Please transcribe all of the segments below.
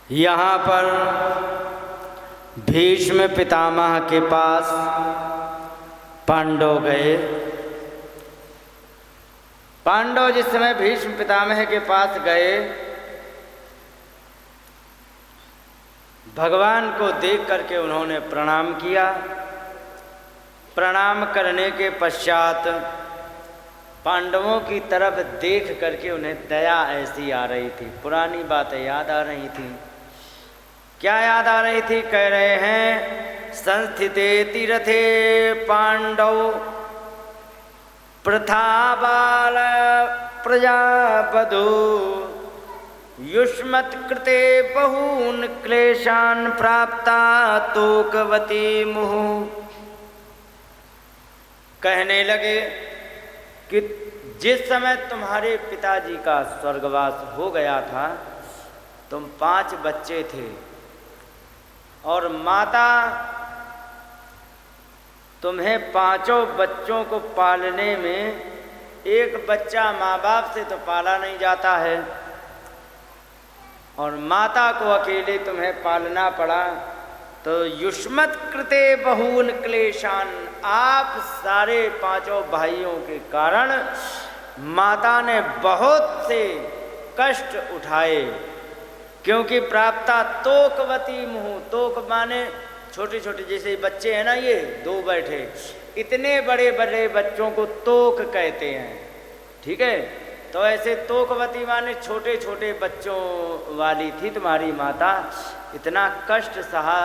यहाँ पर भीष्म पितामह के पास पांडव गए। पांडव जिस समय भीष्म पितामह के पास गए, भगवान को देख करके उन्होंने प्रणाम किया। प्रणाम करने के पश्चात पांडवों की तरफ देख करके उन्हें दया ऐसी आ रही थी, पुरानी बातें याद आ रही थी। क्या याद आ रही थी? कह रहे हैं, संस्थिते तीर्थे पांडव प्रथा बाल प्रजापदो युष्मत् कृते बहून् क्लेशान् प्राप्ता तोकवती मुहु। कहने लगे कि जिस समय तुम्हारे पिताजी का स्वर्गवास हो गया था, तुम 5 बच्चे थे और माता तुम्हें 5 बच्चों को पालने में, एक बच्चा माँ बाप से तो पाला नहीं जाता है और माता को अकेले तुम्हें पालना पड़ा। तो युष्मत् कृते बहून् क्लेशान्, आप सारे 5 भाइयों के कारण माता ने बहुत से कष्ट उठाए, क्योंकि प्राप्ता तोकवती मुहु। तोक माने छोटे छोटे, जैसे बच्चे हैं ना, ये 2 बैठे, इतने बड़े बड़े बच्चों को तोक कहते हैं, ठीक है। तो ऐसे तोकवती माने छोटे छोटे बच्चों वाली थी तुम्हारी माता। इतना कष्ट सहा,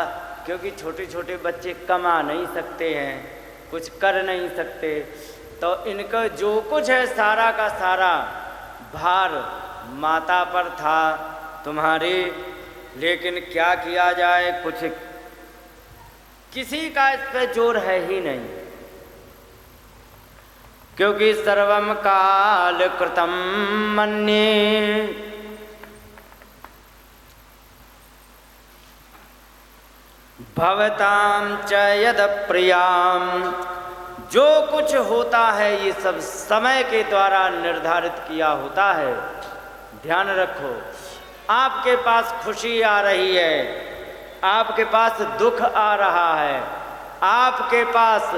क्योंकि छोटे छोटे बच्चे कमा नहीं सकते हैं, कुछ कर नहीं सकते, तो इनका जो कुछ है सारा का सारा भार माता पर था तुम्हारी। लेकिन क्या किया जाए, कुछ किसी का इस पर जोर है ही नहीं, क्योंकि सर्वम काल कृतम मन्ये। भवताम च यद प्रियाम, जो कुछ होता है ये सब समय के द्वारा निर्धारित किया होता है। ध्यान रखो, आपके पास खुशी आ रही है, आपके पास दुख आ रहा है, आपके पास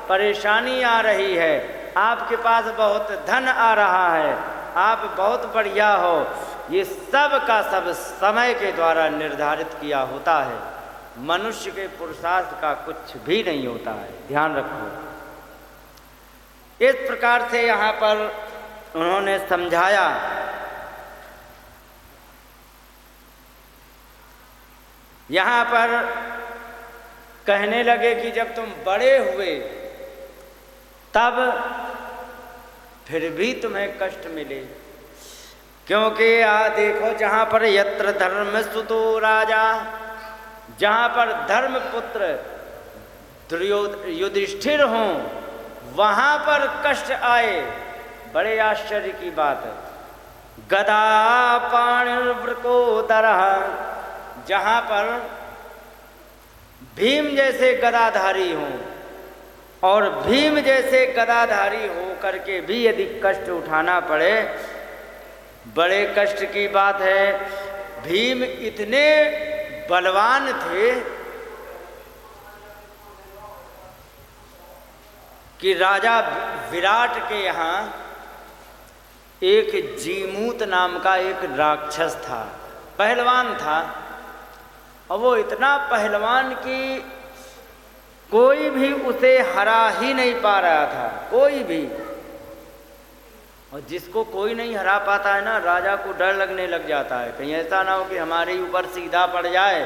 परेशानी आ रही है, आपके पास बहुत धन आ रहा है, आप बहुत बढ़िया हो, ये सब का सब समय के द्वारा निर्धारित किया होता है। मनुष्य के पुरुषार्थ का कुछ भी नहीं होता है, ध्यान रखो। इस प्रकार से यहाँ पर उन्होंने समझाया। यहाँ पर कहने लगे कि जब तुम बड़े हुए तब फिर भी तुम्हें कष्ट मिले, क्योंकि देखो, जहाँ पर यत्र धर्म सुतो राजा, जहाँ पर धर्मपुत्र युधिष्ठिर हों, वहाँ पर कष्ट आए। बड़े आश्चर्य की बात है। गदा पाणिर्वृकोदरः, जहाँ पर भीम जैसे गदाधारी हों और भीम जैसे गदाधारी हो करके भी यदि कष्ट उठाना पड़े, बड़े कष्ट की बात है। भीम इतने बलवान थे कि राजा विराट के यहाँ एक जीमूत नाम का एक राक्षस था, पहलवान था, और वो इतना पहलवान कि कोई भी उसे हरा ही नहीं पा रहा था, कोई भी। और जिसको कोई नहीं हरा पाता है ना, राजा को डर लगने लग जाता है, कहीं ऐसा ना हो कि हमारे ऊपर सीधा पड़ जाए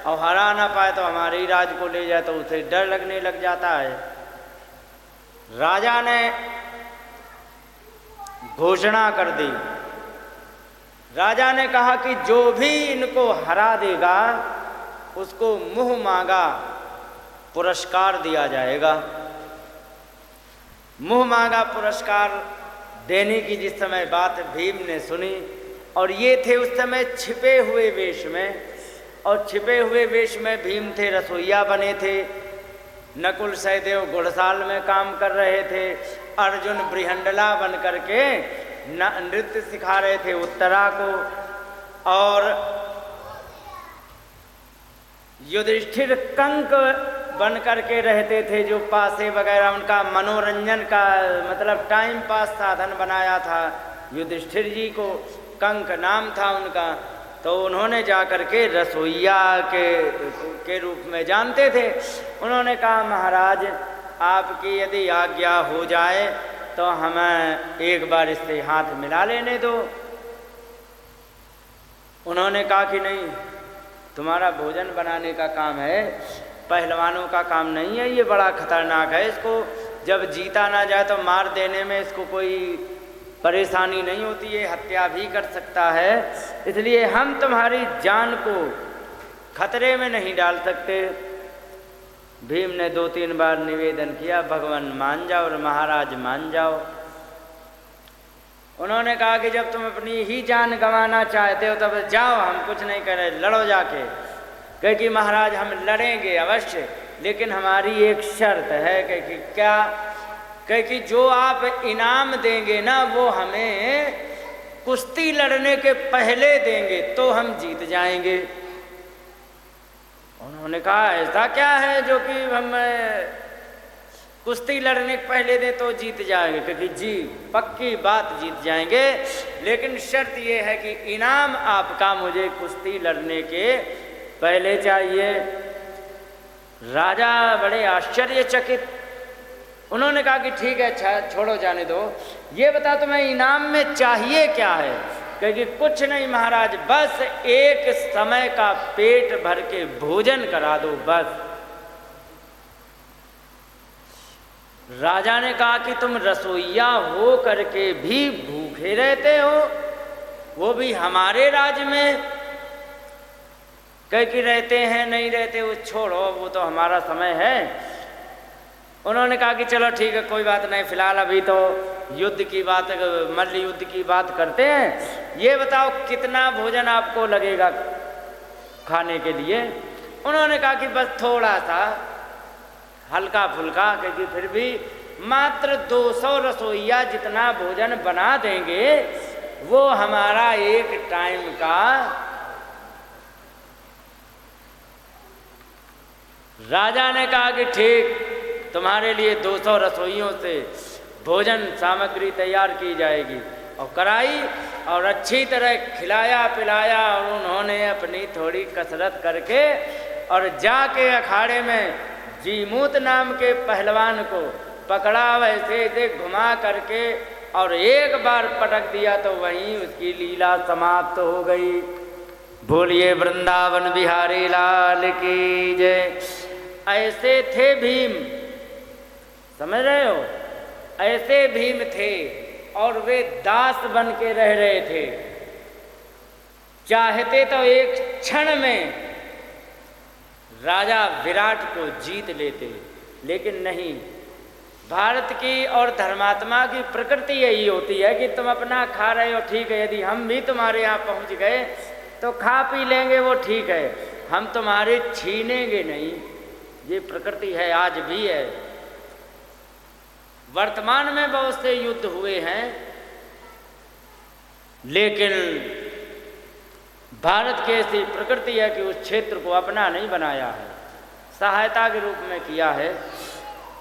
और हरा ना पाए तो हमारे ही राज को ले जाए, तो उसे डर लगने लग जाता है। राजा ने घोषणा कर दी, राजा ने कहा कि जो भी इनको हरा देगा उसको मुँह मांगा पुरस्कार दिया जाएगा। मुँह मांगा पुरस्कार देने की जिस समय बात भीम ने सुनी, और ये थे उस समय छिपे हुए वेश में, और छिपे हुए वेश में भीम थे, रसोइया बने थे, नकुल सहदेव घुड़साल में काम कर रहे थे, अर्जुन बृहंडला बन करके नृत्य सिखा रहे थे उत्तरा को, और युधिष्ठिर कंक बन करके रहते थे, जो पासे वगैरह उनका मनोरंजन का मतलब टाइम पास साधन बनाया था। युधिष्ठिर जी को कंक नाम था उनका, तो उन्होंने जा कर के रसोइया के रूप में जानते थे। उन्होंने कहा महाराज आपकी यदि आज्ञा हो जाए तो हमें एक बार इससे हाथ मिला लेने दो। उन्होंने कहा कि नहीं, तुम्हारा भोजन बनाने का काम है, पहलवानों का काम नहीं है, ये बड़ा खतरनाक है, इसको जब जीता ना जाए तो मार देने में इसको कोई परेशानी नहीं होती है, हत्या भी कर सकता है, इसलिए हम तुम्हारी जान को खतरे में नहीं डाल सकते। भीम ने 2-3 बार निवेदन किया, भगवान मान जाओ और महाराज मान जाओ। उन्होंने कहा कि जब तुम अपनी ही जान गंवाना चाहते हो तब जाओ, हम कुछ नहीं करें, लड़ो जाके। कहे कि महाराज हम लड़ेंगे अवश्य, लेकिन हमारी एक शर्त है। कहे कि क्या? कहे कि जो आप इनाम देंगे ना वो हमें कुश्ती लड़ने के पहले देंगे तो हम जीत जाएंगे। उन्होंने कहा ऐसा क्या है जो कि हम कुश्ती लड़ने के पहले दे तो जीत जाएंगे? क्योंकि जी पक्की बात जीत जाएंगे, लेकिन शर्त ये है कि इनाम आपका मुझे कुश्ती लड़ने के पहले चाहिए। राजा बड़े आश्चर्यचकित। उन्होंने कहा कि ठीक है, अच्छा छोड़ो जाने दो, ये बता तुम्हें इनाम में चाहिए क्या है? क्योंकि कुछ नहीं महाराज, बस एक समय का पेट भर के भोजन करा दो बस। राजा ने कहा कि तुम रसोइया हो करके भी भूखे रहते हो, वो भी हमारे राज्य में? कह कि रहते हैं नहीं रहते वो छोड़ो, वो तो हमारा समय है। उन्होंने कहा कि चलो ठीक है, कोई बात नहीं, फिलहाल अभी तो युद्ध की बात, मल्ल युद्ध की बात करते हैं। ये बताओ कितना भोजन आपको लगेगा खाने के लिए? उन्होंने कहा कि बस थोड़ा सा हल्का फुल्का, क्योंकि फिर भी मात्र 200 रसोइया जितना भोजन बना देंगे वो हमारा एक टाइम का। राजा ने कहा कि ठीक, तुम्हारे लिए 200 रसोइयों से भोजन सामग्री तैयार की जाएगी। और कराई और अच्छी तरह खिलाया पिलाया, और उन्होंने अपनी थोड़ी कसरत करके और जाके अखाड़े में जीमूत नाम के पहलवान को पकड़ा, वैसे से घुमा करके और एक बार पटक दिया तो वहीं उसकी लीला समाप्त हो गई। बोलिए वृंदावन बिहारी लाल की जय। ऐसे थे भीम, समझ रहे हो? ऐसे भीम थे और वे दास बन के रह रहे थे। चाहते तो एक क्षण में राजा विराट को जीत लेते, लेकिन नहीं। भारत की और धर्मात्मा की प्रकृति यही होती है कि तुम अपना खा रहे हो ठीक है, यदि हम भी तुम्हारे यहाँ पहुँच गए तो खा पी लेंगे वो ठीक है, हम तुम्हारे छीनेंगे नहीं। ये प्रकृति है, आज भी है। वर्तमान में बहुत से युद्ध हुए हैं, लेकिन भारत की ऐसी प्रकृति है कि उस क्षेत्र को अपना नहीं बनाया है, सहायता के रूप में किया है।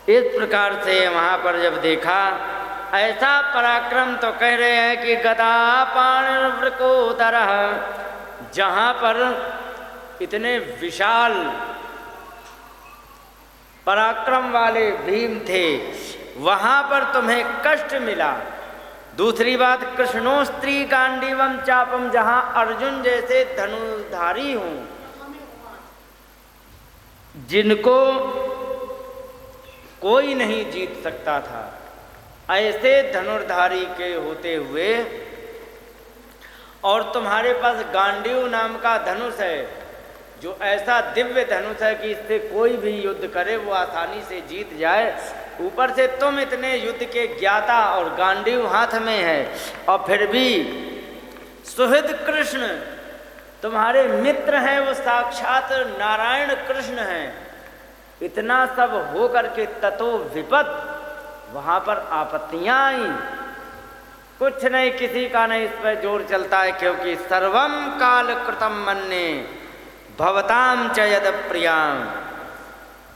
इस प्रकार से वहाँ पर जब देखा ऐसा पराक्रम, तो कह रहे हैं कि गदा पाणिर्वृकोदरः, जहाँ पर इतने विशाल पराक्रम वाले भीम थे वहाँ पर तुम्हें कष्ट मिला। दूसरी बात, कृष्णोस्त्री गांडीवम चापम, जहाँ अर्जुन जैसे धनुर्धारी हों, जिनको कोई नहीं जीत सकता था, ऐसे धनुर्धारी के होते हुए, और तुम्हारे पास गांडीव नाम का धनुष है, जो ऐसा दिव्य धनुष है कि इससे कोई भी युद्ध करे वो आसानी से जीत जाए। ऊपर से तुम इतने युद्ध के ज्ञाता और गांडीव हाथ में है, और फिर भी सुहृद कृष्ण तुम्हारे मित्र हैं, वो साक्षात नारायण कृष्ण हैं। इतना सब हो करके ततो विपद, वहाँ पर आपत्तियाँ आई। कुछ नहीं, किसी का नहीं इस पर जोर चलता है, क्योंकि सर्वम काल कृतम मन्ये, भवताम च यद प्रियाम।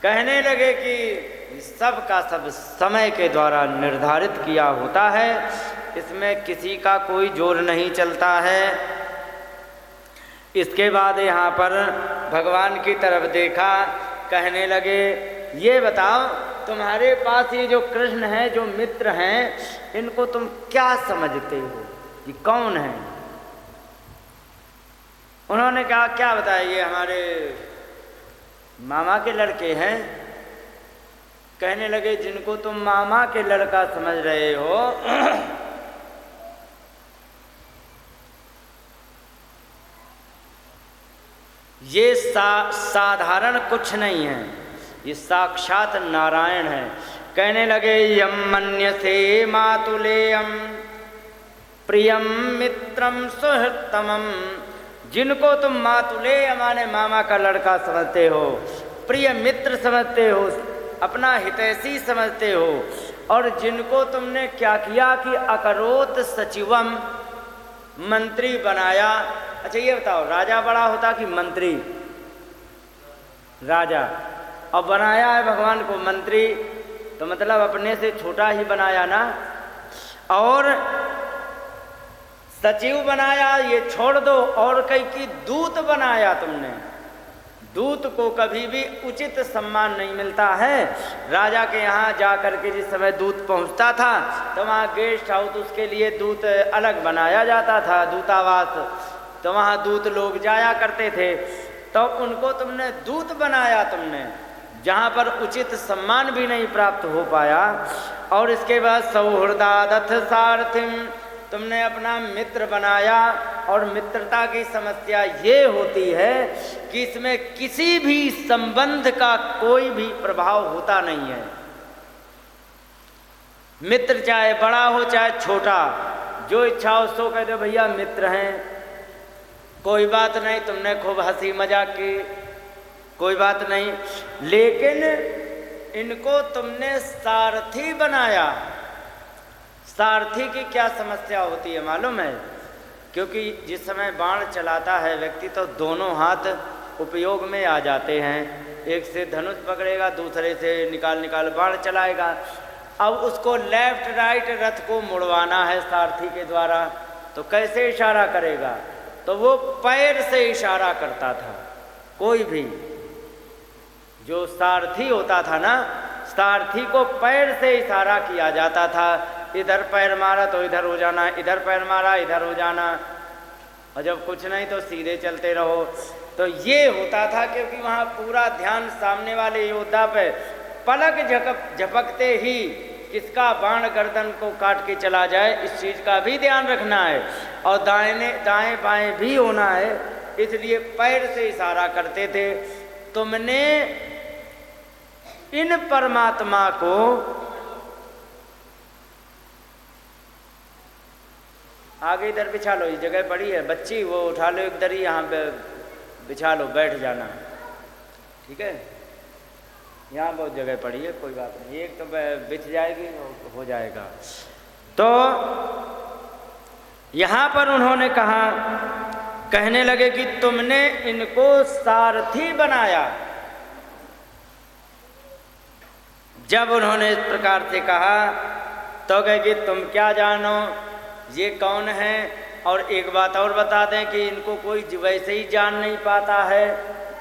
कहने लगे कि सब का सब समय के द्वारा निर्धारित किया होता है, इसमें किसी का कोई जोर नहीं चलता है। इसके बाद यहाँ पर भगवान की तरफ देखा, कहने लगे ये बताओ तुम्हारे पास ये जो कृष्ण हैं, जो मित्र हैं, इनको तुम क्या समझते हो, ये कौन है? उन्होंने कहा क्या बताया, ये हमारे मामा के लड़के हैं। कहने लगे जिनको तुम मामा के लड़का समझ रहे हो, ये साधारण कुछ नहीं है, ये साक्षात नारायण है। कहने लगे यम मन्यसे मातुलेयम प्रियम मित्रम सुहृत्तमम। जिनको तुम मातुलेय माने मामा का लड़का समझते हो, प्रिय मित्र समझते हो, अपना हितैषी समझते हो, और जिनको तुमने क्या किया कि अकरोत सचिवम, मंत्री बनाया। अच्छा ये बताओ, राजा बड़ा होता कि मंत्री? राजा। अब बनाया है भगवान को मंत्री, तो मतलब अपने से छोटा ही बनाया ना। और सचिव बनाया, ये छोड़ दो, और कई की दूत बनाया तुमने। दूत को कभी भी उचित सम्मान नहीं मिलता है। राजा के यहाँ जा कर के जिस समय दूत पहुँचता था, तो वहाँ गेस्ट हाउस उसके लिए दूत अलग बनाया जाता था, दूतावास, तो वहाँ दूत लोग जाया करते थे। तो उनको तुमने दूत बनाया तुमने, जहाँ पर उचित सम्मान भी नहीं प्राप्त हो पाया। और इसके बाद सौहृदादथ सारथिम, तुमने अपना मित्र बनाया। और मित्रता की समस्या ये होती है कि इसमें किसी भी संबंध का कोई भी प्रभाव होता नहीं है। मित्र चाहे बड़ा हो चाहे छोटा, जो इच्छा हो सो कह दो भैया मित्र हैं, कोई बात नहीं, तुमने खूब हंसी मजाक की, कोई बात नहीं। लेकिन इनको तुमने सारथी बनाया। सारथी की क्या समस्या होती है मालूम है? क्योंकि जिस समय बाण चलाता है व्यक्ति, तो दोनों हाथ उपयोग में आ जाते हैं। एक से धनुष पकड़ेगा, दूसरे से निकाल बाण चलाएगा। अब उसको लेफ्ट राइट रथ को मुड़वाना है सारथी के द्वारा, तो कैसे इशारा करेगा? तो वो पैर से इशारा करता था। कोई भी जो सारथी होता था ना, सारथी को पैर से इशारा किया जाता था। इधर पैर मारा तो इधर हो जाना, इधर पैर मारा इधर हो जाना, और जब कुछ नहीं तो सीधे चलते रहो। तो ये होता था, क्योंकि वहाँ पूरा ध्यान सामने वाले योद्धा पे, पलक झपकते ही किसका बाण गर्दन को काट के चला जाए, इस चीज़ का भी ध्यान रखना है। और दाएं बाएं भी होना है, इसलिए पैर से इशारा करते थे। तुमने इन परमात्मा को आगे इधर बिछा लो, इस जगह पड़ी है बच्ची, वो उठा लो इधर ही, यहाँ पे बिछा लो, बैठ जाना, ठीक है? यहाँ बहुत जगह पड़ी है, कोई बात नहीं, एक तो बिछ जाएगी, हो जाएगा। तो यहाँ पर उन्होंने कहा, कहने लगे कि तुमने इनको सारथी बनाया। जब उन्होंने इस प्रकार से कहा तो कहे कि तुम क्या जानो ये कौन है। और एक बात और बता दें कि इनको कोई वैसे ही जान नहीं पाता है,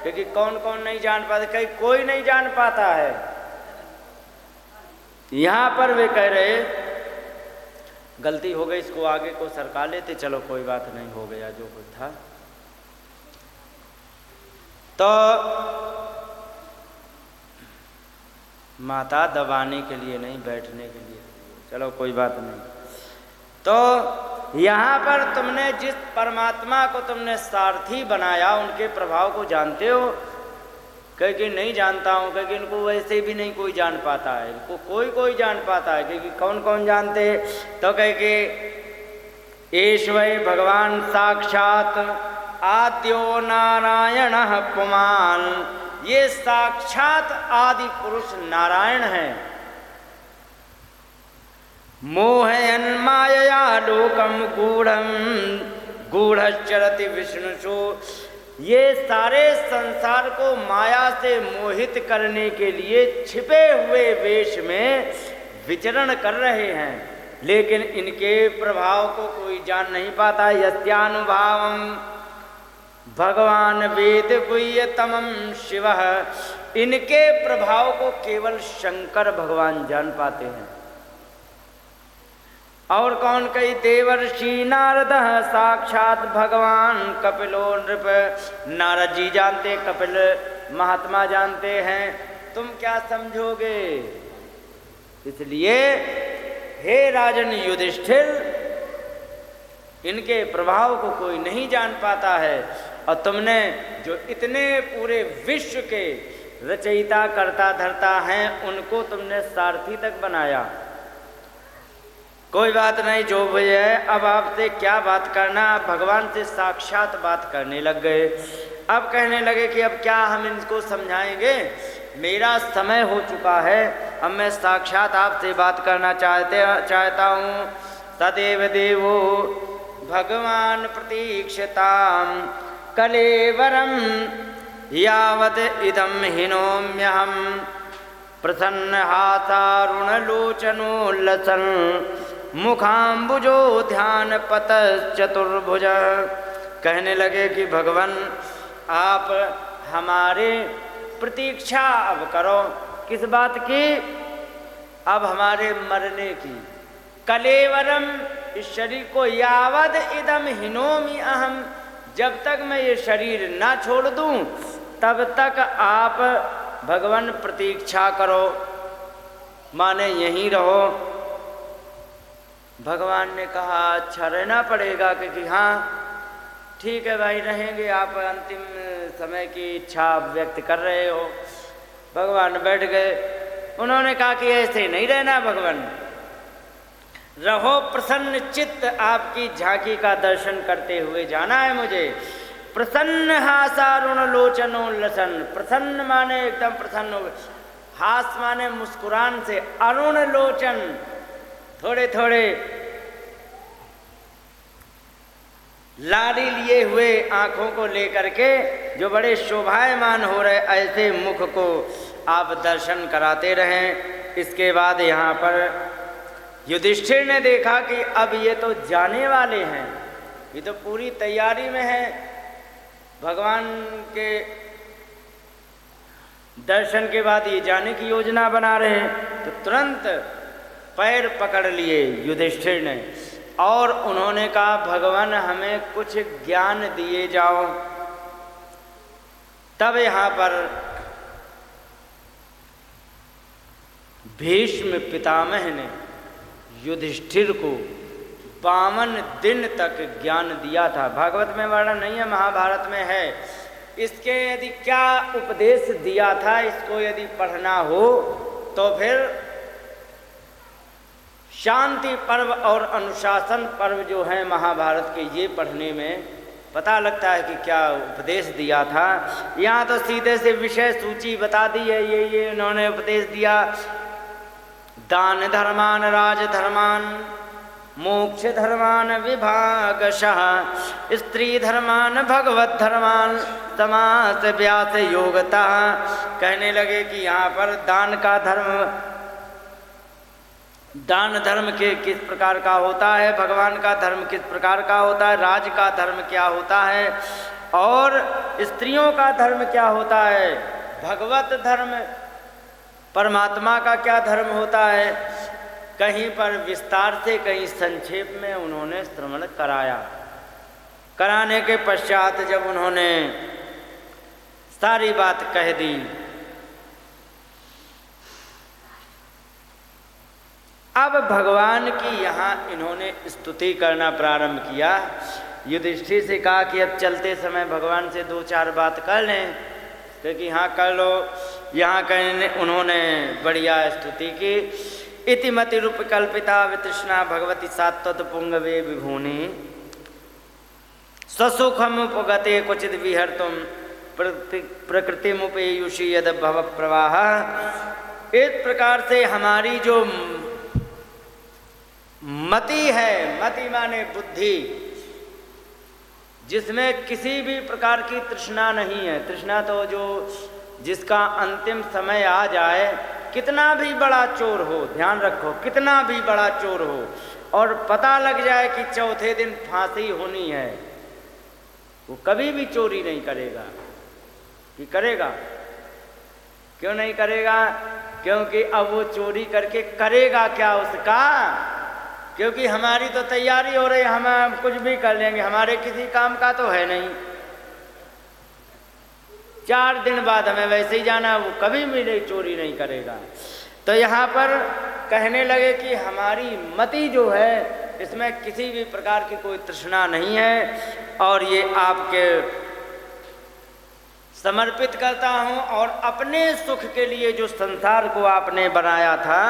क्योंकि कौन कौन नहीं जान पाता, कहीं कोई नहीं जान पाता है। यहाँ पर वे कह रहे गलती हो गई, इसको आगे को सरका लेते, चलो कोई बात नहीं, हो गया जो कुछ था। तो माता दबाने के लिए नहीं, बैठने के लिए, चलो कोई बात नहीं। तो यहाँ पर तुमने जिस परमात्मा को तुमने सारथी बनाया, उनके प्रभाव को जानते हो? कहे कि नहीं जानता हूँ। कहे कि इनको वैसे भी नहीं कोई जान पाता है, इनको कोई जान पाता है। क्योंकि कौन कौन जानते? तो कहे कि एष वै भगवान साक्षात आद्यो नारायण पुमान, ये साक्षात आदि पुरुष नारायण हैं। मोहयन मायया लोकम गूढ़म गूढ़श्चरति विष्णुषु, ये सारे संसार को माया से मोहित करने के लिए छिपे हुए वेश में विचरण कर रहे हैं, लेकिन इनके प्रभाव को कोई जान नहीं पाता। यस्यानुभावम भगवान वेद गुह्यतमं शिवः, इनके प्रभाव को केवल शंकर भगवान जान पाते हैं। और कौन? कई देवर्षि नारद साक्षात भगवान कपिलो नृप। नारद जी जानते, कपिल महात्मा जानते हैं, तुम क्या समझोगे? इसलिए हे राजन युधिष्ठिर, इनके प्रभाव को कोई नहीं जान पाता है, और तुमने जो इतने पूरे विश्व के रचयिता करता धरता हैं, उनको तुमने सारथी तक बनाया। कोई बात नहीं, जो भी है, अब आपसे क्या बात करना। भगवान से साक्षात बात करने लग गए। अब कहने लगे कि अब क्या हम इनको समझाएंगे, मेरा समय हो चुका है, अब मैं साक्षात आपसे बात करना चाहता हूँ। सदैव देवो भगवान प्रतीक्षताम कलेवरम यावत इदम हिनोम्यहम प्रसन्न हासारुणलोचनोल्लसन मुखाम्बुजो ध्यान पत चतुर्भुज। कहने लगे कि भगवान आप हमारे प्रतीक्षा अब करो। किस बात की? अब हमारे मरने की। कलेवरम, इस शरीर को, यावद इदम हिनोमि अहम, जब तक मैं ये शरीर ना छोड़ दूं तब तक आप भगवान प्रतीक्षा करो, माने यहीं रहो। भगवान ने कहा अच्छा रहना पड़ेगा, क्योंकि हाँ ठीक है भाई रहेंगे, आप अंतिम समय की इच्छा व्यक्त कर रहे हो। भगवान बैठ गए। उन्होंने कहा कि ऐसे नहीं रहना भगवान, रहो प्रसन्न चित्त, आपकी झांकी का दर्शन करते हुए जाना है मुझे। प्रसन्न हासारुण लोचनोल्लसन, प्रसन्न माने एकदम प्रसन्न हो, हास माने मुस्कुरान से, अरुण लोचन थोड़े थोड़े लाली लिए हुए आंखों को लेकर के जो बड़े शोभायमान हो रहे, ऐसे मुख को आप दर्शन कराते रहें। इसके बाद यहाँ पर युधिष्ठिर ने देखा कि अब ये तो जाने वाले हैं, ये तो पूरी तैयारी में है, भगवान के दर्शन के बाद ये जाने की योजना बना रहे हैं। तो तुरंत पैर पकड़ लिए युधिष्ठिर ने और उन्होंने कहा भगवान हमें कुछ ज्ञान दिए जाओ। तब यहाँ पर भीष्म पितामह ने युधिष्ठिर को 52 दिन तक ज्ञान दिया था। भागवत में वर्णन नहीं है, महाभारत में है। इसके यदि क्या उपदेश दिया था, इसको यदि पढ़ना हो तो फिर शांति पर्व और अनुशासन पर्व जो है महाभारत के, ये पढ़ने में पता लगता है कि क्या उपदेश दिया था। यहाँ तो सीधे से विषय सूची बता दी है, ये उन्होंने उपदेश दिया। दान धर्मान राजधर्मान मोक्ष धर्मान विभागशः स्त्री धर्मान भगवत धर्मान समास व्यास योगता। कहने लगे कि यहाँ पर दान का धर्म, दान धर्म के किस प्रकार का होता है, भगवान का धर्म किस प्रकार का होता है, राज का धर्म क्या होता है और स्त्रियों का धर्म क्या होता है, भगवत धर्म परमात्मा का क्या धर्म होता है। कहीं पर विस्तार से, कहीं संक्षेप में उन्होंने श्रवण कराया। कराने के पश्चात जब उन्होंने सारी बात कह दी, अब भगवान की यहाँ इन्होंने स्तुति करना प्रारंभ किया। युधिष्ठिर से कहा कि अब चलते समय भगवान से 2-4 बात कर लें, क्योंकि हाँ कर लो। यहाँ कहने उन्होंने बढ़िया स्तुति की। इतिमति रूप कल्पिता वितृष्णा भगवती सात्वत पुंगवे विभूनि स्वसुखम उपगते क्वचित विहर्तुम प्रकृति मुपेयुषी यद भव प्रवाह। इस प्रकार से हमारी जो मति है, मति माने बुद्धि, जिसमें किसी भी प्रकार की तृष्णा नहीं है। तृष्णा तो जो जिसका अंतिम समय आ जाए, कितना भी बड़ा चोर हो, ध्यान रखो, कितना भी बड़ा चोर हो और पता लग जाए कि चौथे दिन फांसी होनी है, वो कभी भी चोरी नहीं करेगा। कि करेगा? क्यों नहीं करेगा? क्योंकि अब वो चोरी करके करेगा क्या उसका? क्योंकि हमारी तो तैयारी हो रही, हम कुछ भी कर लेंगे, हमारे किसी काम का तो है नहीं। 4 दिन बाद हमें वैसे ही जाना, वो कभी भी नहीं चोरी नहीं करेगा। तो यहाँ पर कहने लगे कि हमारी मति जो है इसमें किसी भी प्रकार की कोई तृष्णा नहीं है और ये आपके समर्पित करता हूँ। और अपने सुख के लिए जो संसार को आपने बनाया था,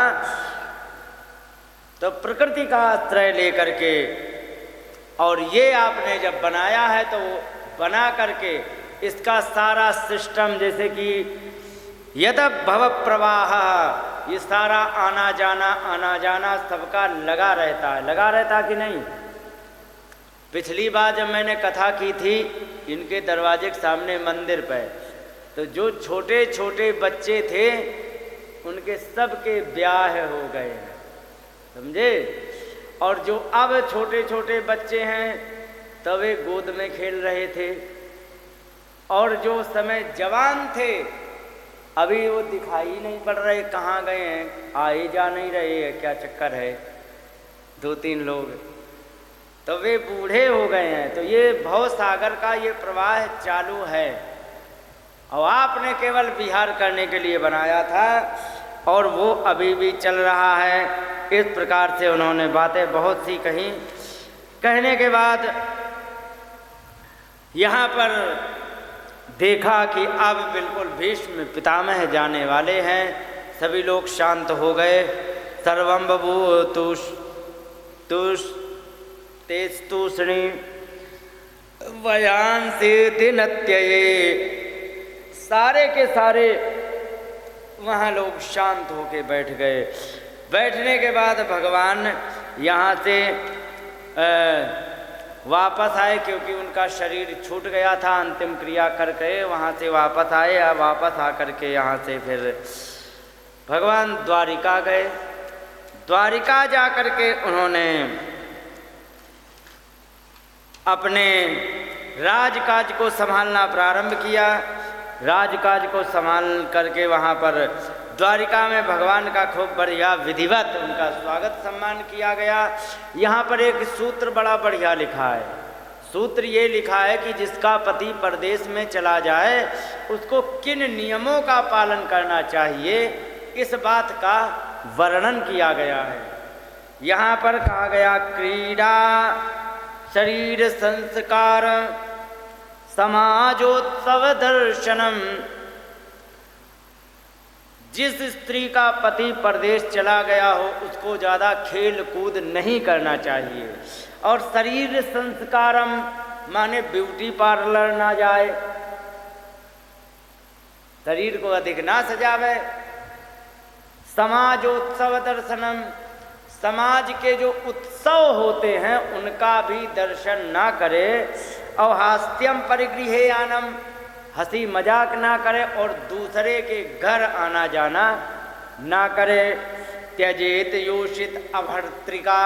तो प्रकृति का आश्रय लेकर के, और ये आपने जब बनाया है तो बना करके इसका सारा सिस्टम, जैसे कि यद भव प्रवाह, ये सारा आना जाना सबका लगा रहता है। लगा रहता कि नहीं? पिछली बार जब मैंने कथा की थी इनके दरवाजे के सामने मंदिर पे, तो जो छोटे छोटे बच्चे थे उनके सबके ब्याह हो गए हैं, समझे? और जो अब छोटे छोटे बच्चे हैं तब वे गोद में खेल रहे थे, और जो समय जवान थे अभी वो दिखाई नहीं पड़ रहे, कहाँ गए हैं, आए जा नहीं रहे हैं, क्या चक्कर है? 2-3 लोग तो वे बूढ़े हो गए हैं। तो ये भव सागर का ये प्रवाह चालू है और आपने केवल विहार करने के लिए बनाया था और वो अभी भी चल रहा है। इस प्रकार से उन्होंने बातें बहुत सी कही। कहने के बाद यहाँ पर देखा कि अब बिल्कुल भीष्म पितामह जाने वाले हैं। सभी लोग शांत हो गए। सर्वं बभूतुष तेस्तूष्णी वयांसी दिनत्यये, सारे के सारे वहाँ लोग शांत होके बैठ गए। बैठने के बाद भगवान यहाँ से वापस आए, क्योंकि उनका शरीर छूट गया था, अंतिम क्रिया करके वहाँ से वापस आए। या वापस आकर के यहाँ से फिर भगवान द्वारिका गए। द्वारिका जा कर के उन्होंने अपने राजकाज को संभालना प्रारंभ किया। राजकाज को संभाल करके वहाँ पर द्वारिका में भगवान का खूब बढ़िया विधिवत उनका स्वागत सम्मान किया गया। यहाँ पर एक सूत्र बड़ा बढ़िया लिखा है। सूत्र ये लिखा है कि जिसका पति परदेश में चला जाए उसको किन नियमों का पालन करना चाहिए, इस बात का वर्णन किया गया है। यहाँ पर कहा गया क्रीड़ा शरीर संस्कार समाजोत्सव दर्शनम। जिस स्त्री का पति परदेश चला गया हो उसको ज़्यादा खेल कूद नहीं करना चाहिए। और शरीर संस्कारम माने ब्यूटी पार्लर ना जाए, शरीर को अधिक ना सजावे। समाजोत्सव दर्शनम, समाज के जो उत्सव होते हैं उनका भी दर्शन ना करे। और हास्यम परिगृहे आनम, हंसी मजाक ना करे और दूसरे के घर आना जाना ना करे। त्यजेत योषित अभर्तृका,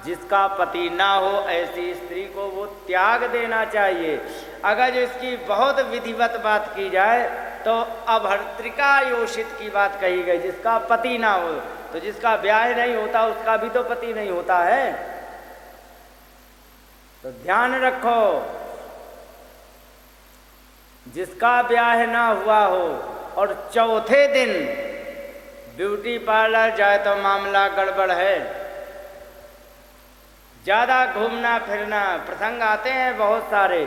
जिसका पति ना हो ऐसी स्त्री को वो त्याग देना चाहिए। अगर इसकी बहुत विधिवत बात की जाए तो अभर्तृका योषित की बात कही गई, जिसका पति ना हो। तो जिसका ब्याह नहीं होता उसका भी तो पति नहीं होता है। तो ध्यान रखो, जिसका ब्याह ना हुआ हो और चौथे दिन ब्यूटी पार्लर जाए तो मामला गड़बड़ है। ज़्यादा घूमना फिरना, प्रसंग आते हैं बहुत सारे।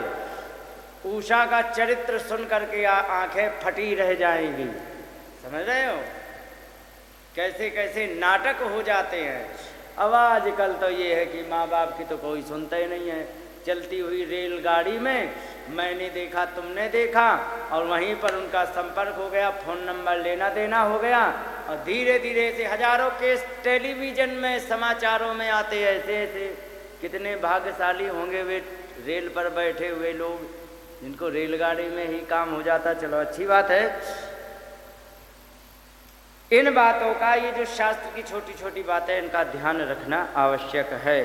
उषा का चरित्र सुन करके आंखें फटी रह जाएंगी, समझ रहे हो? कैसे कैसे नाटक हो जाते हैं। अब आजकल तो ये है कि माँ बाप की तो कोई सुनता ही नहीं है। चलती हुई रेलगाड़ी में मैंने देखा, तुमने देखा, और वहीं पर उनका संपर्क हो गया, फ़ोन नंबर लेना देना हो गया, और धीरे धीरे से हजारों केस टेलीविज़न में समाचारों में आते ऐसे ऐसे। कितने भाग्यशाली होंगे वे रेल पर बैठे हुए लोग, जिनको रेलगाड़ी में ही काम हो जाता, चलो अच्छी बात है। इन बातों का, ये जो शास्त्र की छोटी छोटी बातें, इनका ध्यान रखना आवश्यक है।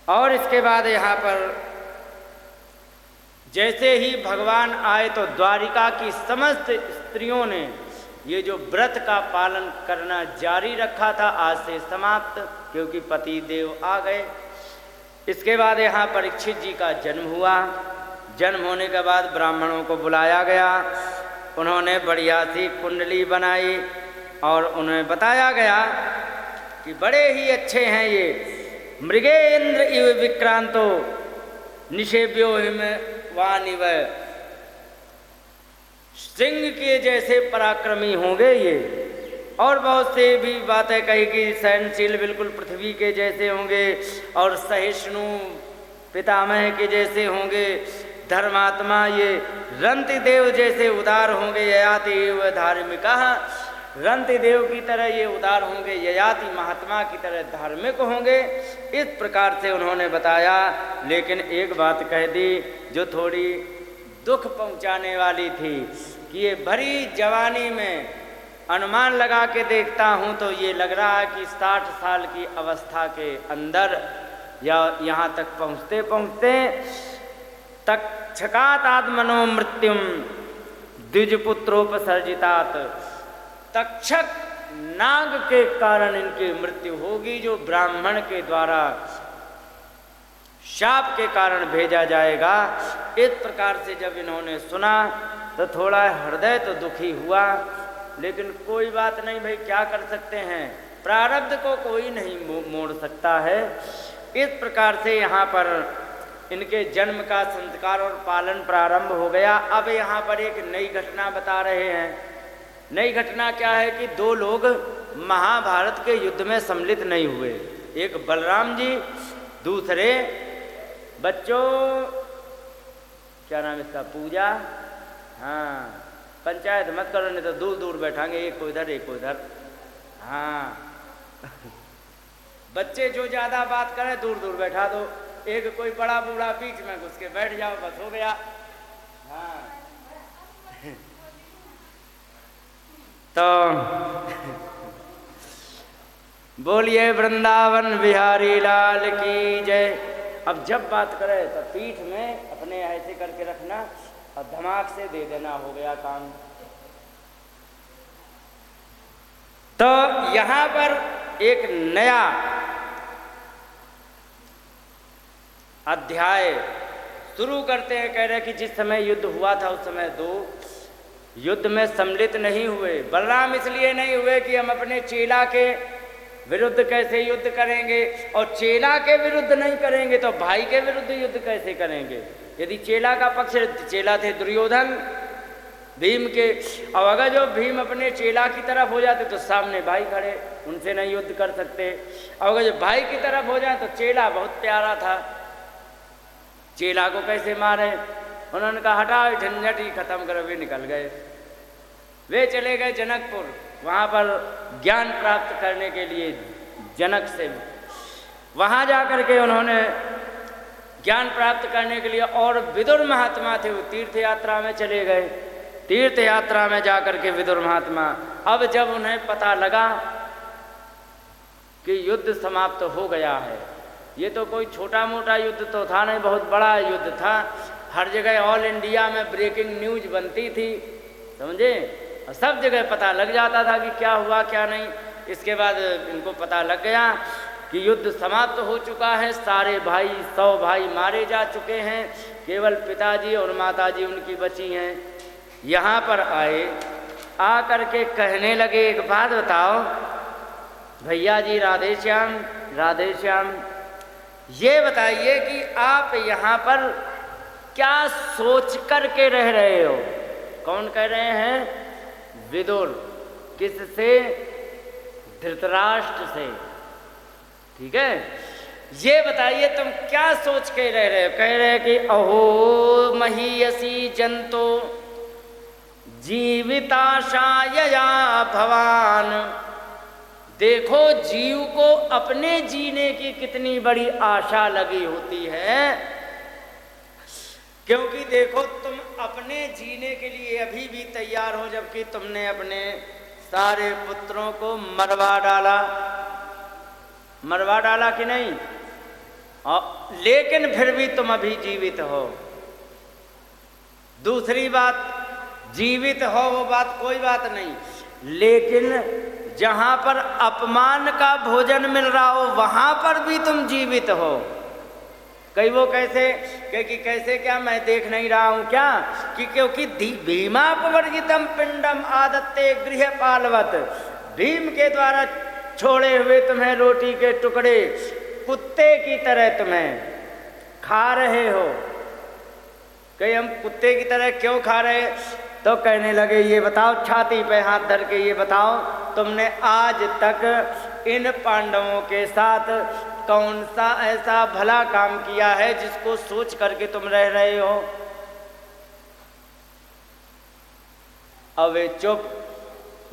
और इसके बाद यहाँ पर जैसे ही भगवान आए तो द्वारिका की समस्त स्त्रियों ने ये जो व्रत का पालन करना जारी रखा था, आज से समाप्त, क्योंकि पति देव आ गए। इसके बाद यहाँ परीक्षित जी का जन्म हुआ। जन्म होने के बाद ब्राह्मणों को बुलाया गया, उन्होंने बढ़िया सी कुंडली बनाई और उन्हें बताया गया कि बड़े ही अच्छे हैं ये, मृगेन्द्र इव विक्रांतो निषेव्यो हिम वानिव, सिंह के जैसे पराक्रमी होंगे ये। और बहुत से भी बातें कही कि सहनशील बिल्कुल पृथ्वी के जैसे होंगे, और सहिष्णु पितामह के जैसे होंगे, धर्मात्मा ये रंतिदेव जैसे उदार होंगे, ययाति धार्मिका, रंतिदेव की तरह ये उदार होंगे, ययाति महात्मा की तरह धार्मिक होंगे। इस प्रकार से उन्होंने बताया। लेकिन एक बात कह दी जो थोड़ी दुख पहुंचाने वाली थी कि ये भरी जवानी में अनुमान लगा के देखता हूँ तो ये लग रहा है कि 60 साल की अवस्था के अंदर या यहाँ तक पहुँचते पहुँचते तक्षकात आत्मनो मृत्युम द्विजपुत्रोपसर्जितात, तक्षक नाग के कारण इनकी मृत्यु होगी, जो ब्राह्मण के द्वारा शाप के कारण भेजा जाएगा। इस प्रकार से जब इन्होंने सुना तो थोड़ा हृदय तो दुखी हुआ, लेकिन कोई बात नहीं भाई, क्या कर सकते हैं, प्रारब्ध को कोई नहीं मोड़ सकता है। इस प्रकार से यहाँ पर इनके जन्म का संस्कार और पालन प्रारंभ हो गया। अब यहाँ पर एक नई घटना बता रहे हैं। नई घटना क्या है कि 2 लोग महाभारत के युद्ध में सम्मिलित नहीं हुए, एक बलराम जी, दूसरे बच्चों क्या नाम इसका, पूजा, हाँ पंचायत मत करो नहीं तो दूर दूर बैठाएंगे, एक को इधर एक को इधर, हाँ बच्चे जो ज़्यादा बात करें दूर दूर बैठा दो, एक कोई बड़ा बूढ़ा बीच में घुस के बैठ जाओ, बस हो गया। हाँ तो बोलिए वृंदावन बिहारी लाल की जय। अब जब बात करें तो पीठ में अपने ऐसे करके रखना और धमाक से दे देना, हो गया काम। तो यहाँ पर एक नया अध्याय शुरू करते हैं। कह रहे कि जिस समय युद्ध हुआ था उस समय 2 युद्ध में सम्मिलित नहीं हुए। बलराम इसलिए नहीं हुए कि हम अपने चेला के विरुद्ध कैसे युद्ध करेंगे, और चेला के विरुद्ध नहीं करेंगे तो भाई के विरुद्ध युद्ध कैसे करेंगे। यदि चेला का पक्ष, चेला थे दुर्योधन भीम के, और अगर जो भीम अपने चेला की तरफ हो जाते तो सामने भाई खड़े, उनसे नहीं युद्ध कर सकते। और अगर जो भाई की तरफ हो जाए तो चेला बहुत प्यारा था, चेला को कैसे मारे। उन्होंने कहा हटाओ झंझट ही खत्म करो, वे निकल गए। वे चले गए जनकपुर, वहाँ पर ज्ञान प्राप्त करने के लिए जनक से। वहाँ जा कर के उन्होंने ज्ञान प्राप्त करने के लिए, और विदुर महात्मा थे वो तीर्थ यात्रा में चले गए। तीर्थ यात्रा में जा कर के विदुर महात्मा, अब जब उन्हें पता लगा कि युद्ध समाप्त हो गया है, ये तो कोई छोटा मोटा युद्ध तो था नहीं, बहुत बड़ा युद्ध था। हर जगह ऑल इंडिया में ब्रेकिंग न्यूज बनती थी, समझे, और सब जगह पता लग जाता था कि क्या हुआ क्या नहीं। इसके बाद इनको पता लग गया कि युद्ध समाप्त हो चुका है, सारे भाई 100 भाई मारे जा चुके हैं, केवल पिताजी और माताजी उनकी बची हैं। यहाँ पर आए, आ कर के कहने लगे एक बात बताओ भैया जी, राधे श्याम राधे श्याम, ये बताइए कि आप यहाँ पर क्या सोच कर के रह रहे हो। कौन कह रहे हैं? विदुर। किससे? धृतराष्ट्र से। ठीक है, ये बताइए तुम क्या सोच के रह रहे हो। कह रहे कि अहो महीयसी जंतो जीविताशायया भवान, देखो जीव को अपने जीने की कितनी बड़ी आशा लगी होती है, क्योंकि देखो तुम अपने जीने के लिए अभी भी तैयार हो, जबकि तुमने अपने सारे पुत्रों को मरवा डाला कि नहीं? और लेकिन फिर भी तुम अभी जीवित हो। दूसरी बात, जीवित हो वो बात कोई बात नहीं, लेकिन जहां पर अपमान का भोजन मिल रहा हो वहां पर भी तुम जीवित हो। कई वो कैसे, क्योंकि कैसे क्या, मैं देख नहीं रहा हूं क्या कि क्योंकि भीमापवर्जितम पिंडम आदत्ते गृहपालवत, भीम के द्वारा छोड़े हुए तुम्हें रोटी के टुकड़े कुत्ते की तरह तुम्हें खा रहे हो। कहीं हम कुत्ते की तरह क्यों खा रहे? तो कहने लगे ये बताओ, छाती पे हाथ धर के ये बताओ, तुमने आज तक इन पांडवों के साथ कौन सा ऐसा भला काम किया है जिसको सोच करके तुम रह रहे हो? अब वे चुप,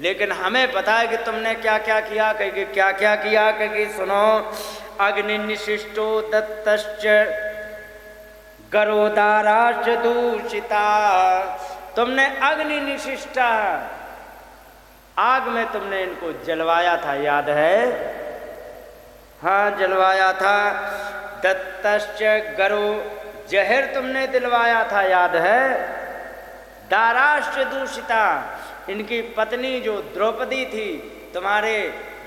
लेकिन हमें पता है कि तुमने क्या क्या किया। कहेगी क्या क्या किया? कहेगी सुनो, अग्नि निशिष्टो दत्तश्च गरोदाराश्च दूषिता, तुमने अग्नि निशिष्टा, आग में तुमने इनको जलवाया था, याद है? हाँ जलवाया था। दत्तश्च गरो, जहर तुमने दिलवाया था, याद है? दाराश्च दूषिता, इनकी पत्नी जो द्रौपदी थी तुम्हारे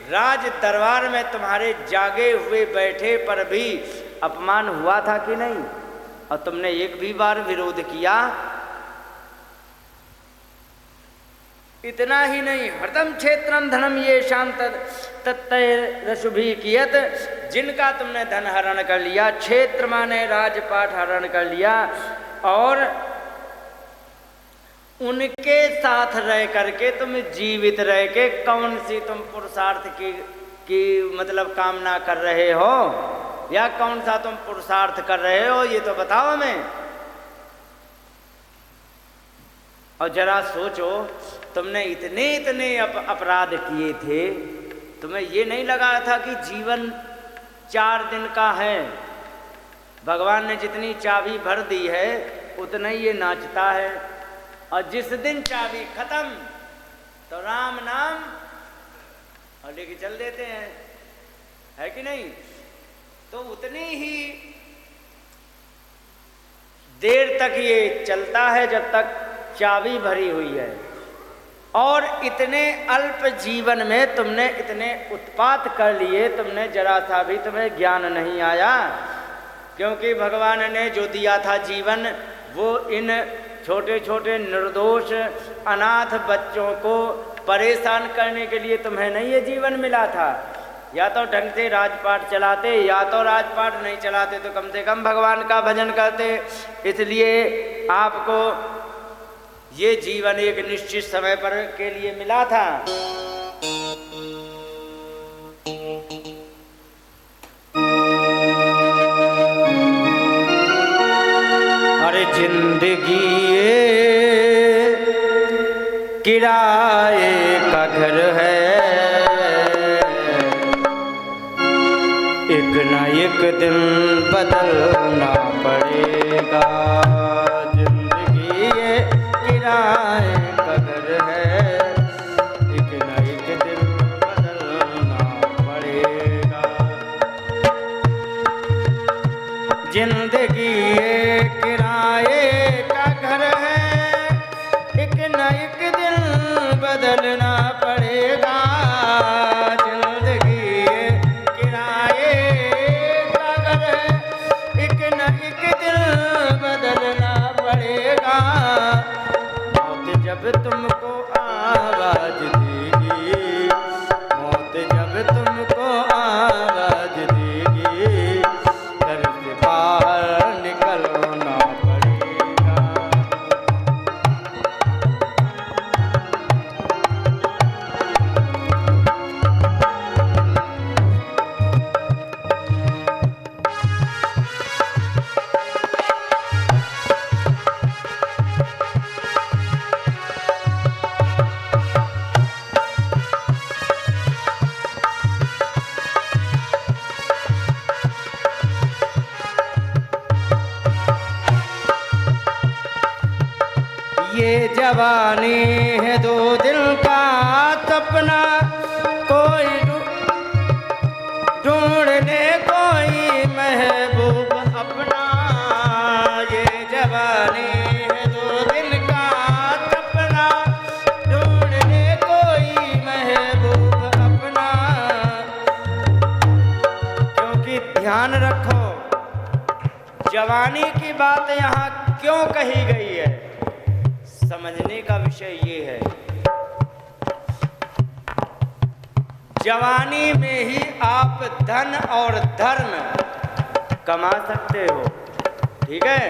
राज दरबार में तुम्हारे जागे हुए बैठे पर भी अपमान हुआ था कि नहीं? और तुमने एक भी बार विरोध किया? इतना ही नहीं, हरदम क्षेत्रम धनम ये शांत तत्तरशुभि कियत, जिनका तुमने धन हरण कर लिया, क्षेत्र माने राजपाट हरण कर लिया, और उनके साथ रह करके तुम जीवित रह के कौन सी तुम पुरुषार्थ की मतलब कामना कर रहे हो, या कौन सा तुम पुरुषार्थ कर रहे हो, ये तो बताओ हमें। और जरा सोचो, तुमने इतने अपराध किए थे, तुम्हें ये नहीं लगा था कि जीवन 4 दिन का है, भगवान ने जितनी चाबी भर दी है उतना ही ये नाचता है, और जिस दिन चाबी खत्म तो राम नाम और लेके चल देते हैं, है कि नहीं? तो उतनी ही देर तक ये चलता है जब तक चाबी भरी हुई है, और इतने अल्प जीवन में तुमने इतने उत्पात कर लिए, तुमने जरा सा भी तुम्हें ज्ञान नहीं आया, क्योंकि भगवान ने जो दिया था जीवन वो इन छोटे छोटे निर्दोष अनाथ बच्चों को परेशान करने के लिए तुम्हें नहीं ये जीवन मिला था। या तो ढंग से राजपाट चलाते, या तो राजपाट नहीं चलाते तो कम से कम भगवान का भजन करते। इसलिए आपको ये जीवन एक निश्चित समय पर के लिए मिला था। अरे जिंदगी किराए का घर है, एक न एक दिन बदलना पड़ेगा। जिंदगी ये किराए का घर है, एक न एक दिन बदलना पड़ेगा। जिंदगी ये किराए का घर है, एक न एक दिन बदलना पड़ेगा। जब तुमको आवाज देगी, मौत जब तुमको आवाज देगी, घर से बाहर निकलना पड़ेगा। ये जवानी है दो दिल का सपना, कोई ढूंढने कोई महबूब अपना। ये जवानी है दो दिल का सपना, ढूंढने कोई महबूब अपना। क्योंकि ध्यान रखो, जवानी की बात यहाँ क्यों कही गई है, समझने का विषय ये है। जवानी में ही आप धन और धर्म कमा सकते हो, ठीक है।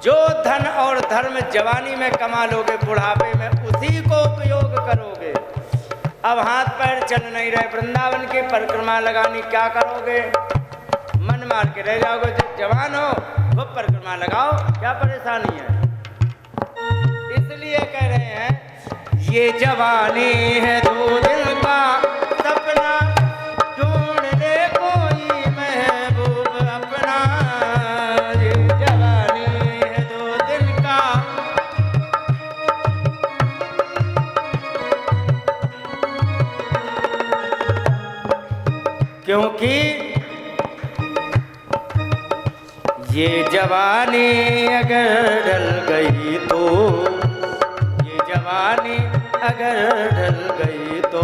जो धन और धर्म जवानी में कमा लोगे, बुढ़ापे में उसी को उपयोग करोगे। अब हाथ पैर चल नहीं रहे, वृंदावन की परिक्रमा लगानी, क्या करोगे? मन मार के रह जाओगे। जब जवान हो वो परिक्रमा लगाओ, क्या परेशानी है। इसलिए कह रहे हैं ये जवानी है दो दिल का सपना, ढूंढने कोई महबूब अपना। ये जवानी है दो दिल का। क्योंकि ये जवानी अगर ढल गई तो, ये जवानी अगर ढल गई तो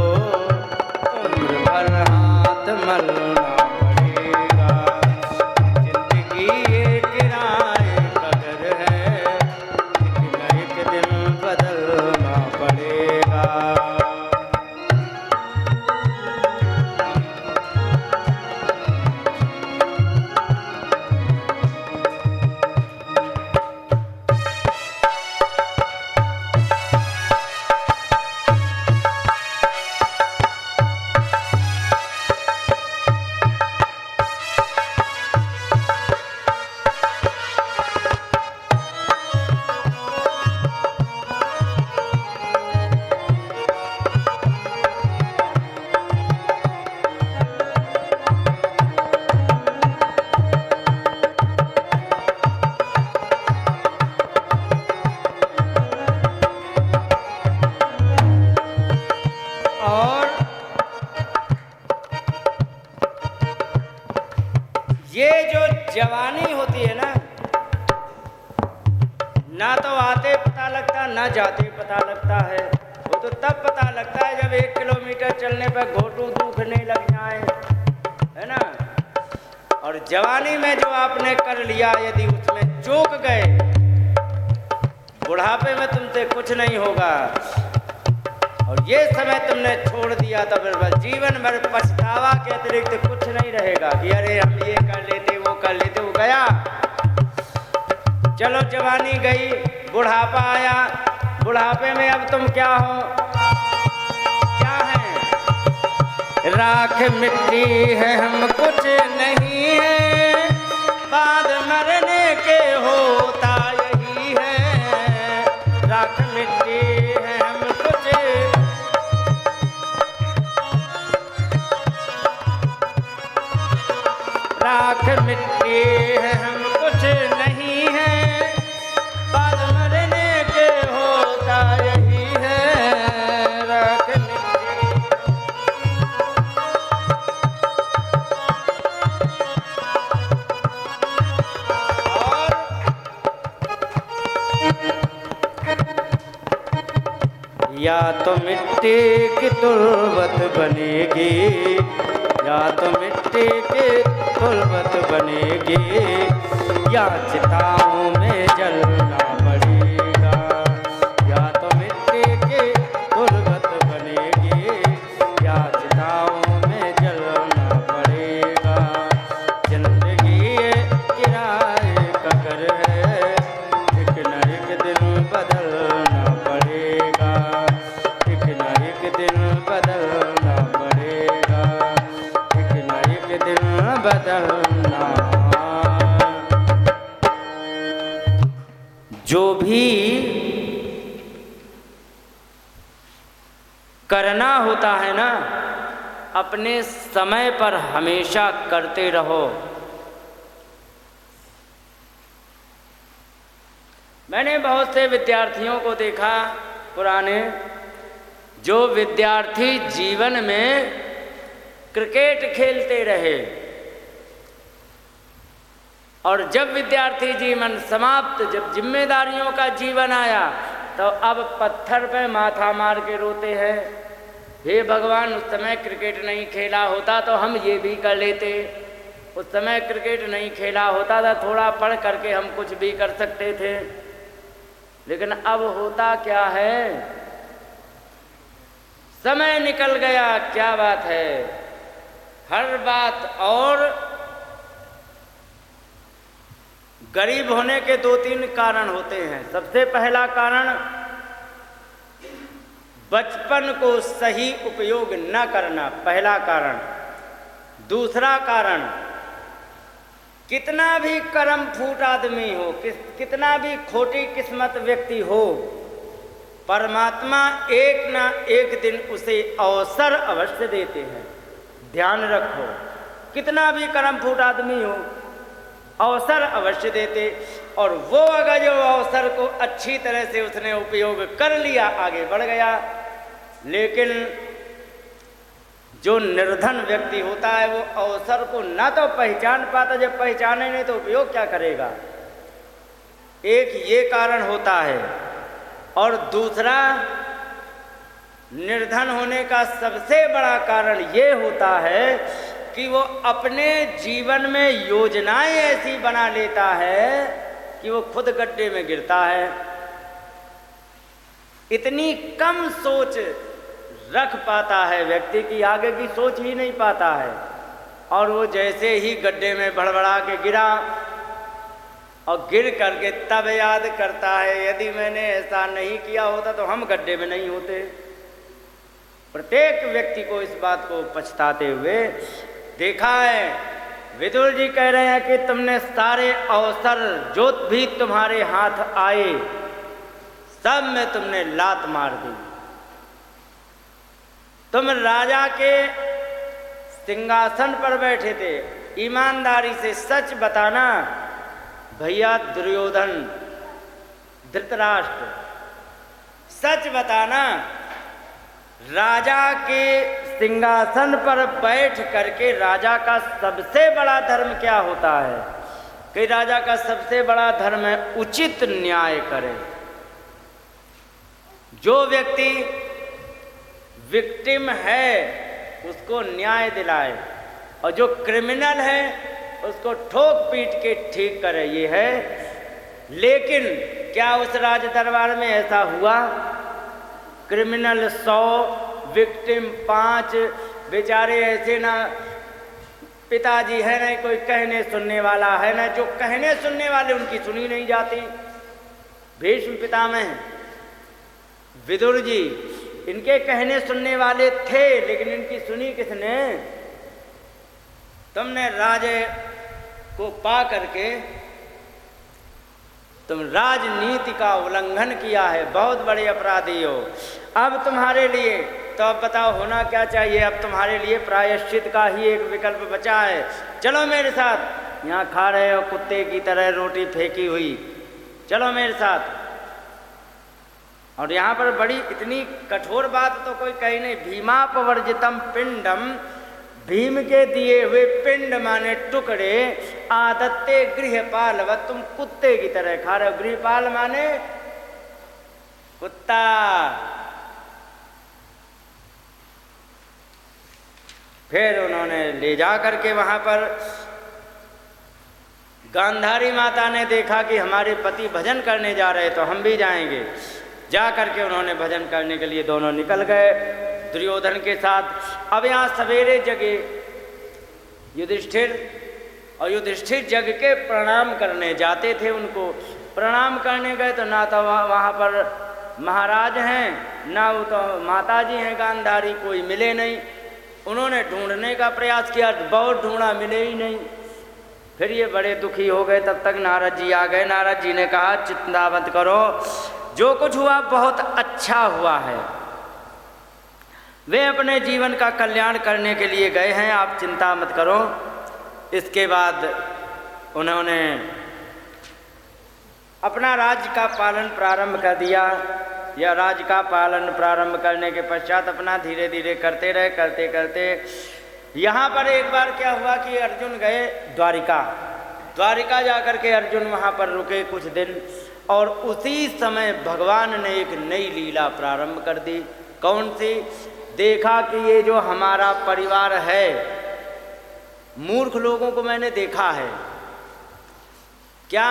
उम्र भर हाथ मलना पड़ेगा। जिंदगी ये किराए का घर है, लेकिन एक दिन बदलना पड़ेगा। ये जो जवानी होती है ना तो आते पता लगता, ना जाते पता लगता है। वो तो तब पता लगता है जब 1 किलोमीटर चलने पर घोटू दुखने लग जाए, है ना। और जवानी में जो आपने कर लिया, यदि उसमें चूक गए, बुढ़ापे में तुमसे कुछ नहीं होगा। और ये समय तुमने छोड़ दिया तो फिर बस जीवन भर पछतावा के अतिरिक्त कुछ नहीं रहेगा कि अरे हम ये कर लेते, वो कर लेते। वो गया, चलो जवानी गई, बुढ़ापा आया। बुढ़ापे में अब तुम क्या हो, क्या है? राख मिट्टी है, हम कुछ नहीं है, बाद मरने के होता यही है। राख मिट्टी है, हम कुछ राख मिट्टी है, हम कुछ नहीं है, बाद मरने के होता यही है। राख मिट्टी। और या तो मिट्टी की तुरबत बनेगी, या तो मिट्टी की तुरबत बनेगी, या चिताओं में जलना पड़ेगा। या तो मिट्टी की तुरबत बनेगी, या चिताओं में जलना पड़ेगा। जिंदगी ये किराए का घर है, एक न एक दिन बदलना पड़ेगा, एक न एक दिन बदलना पड़ेगा, एक न एक दिन बदलना। जो भी करना होता है ना, अपने समय पर हमेशा करते रहो। मैंने बहुत से विद्यार्थियों को देखा पुराने, जो विद्यार्थी जीवन में क्रिकेट खेलते रहे और जब विद्यार्थी जीवन समाप्त, जब जिम्मेदारियों का जीवन आया, तो अब पत्थर पे माथा मार के रोते हैं, हे भगवान उस समय क्रिकेट नहीं खेला होता तो हम ये भी कर लेते, उस समय क्रिकेट नहीं खेला होता था, थोड़ा पढ़ करके हम कुछ भी कर सकते थे। लेकिन अब होता क्या है, समय निकल गया, क्या बात है, हर बात। और गरीब होने के 2-3 कारण होते हैं। सबसे पहला कारण, बचपन को सही उपयोग न करना, पहला कारण। दूसरा कारण, कितना भी कर्म फूट आदमी हो, कितना भी खोटी किस्मत व्यक्ति हो, परमात्मा एक ना एक दिन उसे अवसर अवश्य देते हैं। ध्यान रखो, कितना भी कर्म फूट आदमी हो, अवसर अवश्य देते, और वो अगर जो अवसर को अच्छी तरह से उसने उपयोग कर लिया, आगे बढ़ गया। लेकिन जो निर्धन व्यक्ति होता है वो अवसर को ना तो पहचान पाता, जब पहचाने नहीं तो उपयोग क्या करेगा। एक ये कारण होता है। और दूसरा, निर्धन होने का सबसे बड़ा कारण ये होता है कि वो अपने जीवन में योजनाएं ऐसी बना लेता है कि वो खुद गड्ढे में गिरता है। इतनी कम सोच रख पाता है व्यक्ति की, आगे की सोच ही नहीं पाता है, और वो जैसे ही गड्ढे में भड़बड़ा के गिरा और गिर करके तब याद करता है, यदि मैंने ऐसा नहीं किया होता तो हम गड्ढे में नहीं होते। प्रत्येक व्यक्ति को इस बात को पछताते हुए देखा है। विदुर जी कह रहे हैं कि तुमने सारे अवसर जो भी तुम्हारे हाथ आए सब में तुमने लात मार दी। तुम राजा के सिंहासन पर बैठे थे, ईमानदारी से सच बताना भैया दुर्योधन, धृतराष्ट्र, सच बताना, राजा के सिंहासन पर बैठ करके राजा का सबसे बड़ा धर्म क्या होता है कि राजा का सबसे बड़ा धर्म है उचित न्याय करे। जो व्यक्ति विक्टिम है उसको न्याय दिलाए, और जो क्रिमिनल है उसको ठोक पीट के ठीक करे, ये है। लेकिन क्या उस राज दरबार में ऐसा हुआ? क्रिमिनल 100, विक्टिम 5, बेचारे ऐसे ना पिताजी है ना कोई कहने सुनने वाला है ना, जो कहने सुनने वाले उनकी सुनी नहीं जाती। भीष्म पितामह, विदुर जी, इनके कहने सुनने वाले थे लेकिन इनकी सुनी किसने? तुमने राजे को पा करके तुम राजनीति का उल्लंघन किया है, बहुत बड़े अपराधी हो। अब तुम्हारे लिए तो अब बताओ होना क्या चाहिए? अब तुम्हारे लिए प्रायश्चित का ही एक विकल्प बचा है। चलो मेरे साथ, यहाँ खा रहे हो कुत्ते की तरह रोटी फेंकी हुई, चलो मेरे साथ। और यहाँ पर बड़ी इतनी कठोर बात तो कोई कही नहीं। भीमापवर्जितम पिंडम, भीम के दिए हुए पिंड माने टुकड़े, आदत्ते गृहपाल, व तुम कुत्ते की तरह खा रहे हो। गृहपाल माने कुत्ता। फिर उन्होंने ले जा करके वहां पर गांधारी माता ने देखा कि हमारे पति भजन करने जा रहे तो हम भी जाएंगे। जा करके उन्होंने भजन करने के लिए दोनों निकल गए दुर्योधन के साथ। अब यहाँ सवेरे जगे युधिष्ठिर, और युधिष्ठिर जग के प्रणाम करने जाते थे। उनको प्रणाम करने गए तो ना तो वहाँ पर महाराज हैं ना वो तो माता जी हैं गांधारी, कोई मिले नहीं। उन्होंने ढूंढने का प्रयास किया, बहुत ढूंढा, मिले ही नहीं। फिर ये बड़े दुखी हो गए। तब तक नारद जी आ गए। नारद जी ने कहा चिंता मत करो, जो कुछ हुआ बहुत अच्छा हुआ है, वे अपने जीवन का कल्याण करने के लिए गए हैं, आप चिंता मत करो। इसके बाद उन्होंने अपना राज्य का पालन प्रारंभ कर दिया। यह राज्य का पालन प्रारंभ करने के पश्चात अपना धीरे धीरे करते रहे, करते करते यहाँ पर एक बार क्या हुआ कि अर्जुन गए द्वारिका। द्वारिका जाकर के अर्जुन वहाँ पर रुके कुछ दिन, और उसी समय भगवान ने एक नई लीला प्रारंभ कर दी। कौन सी? देखा कि ये जो हमारा परिवार है, मूर्ख लोगों को मैंने देखा है। क्या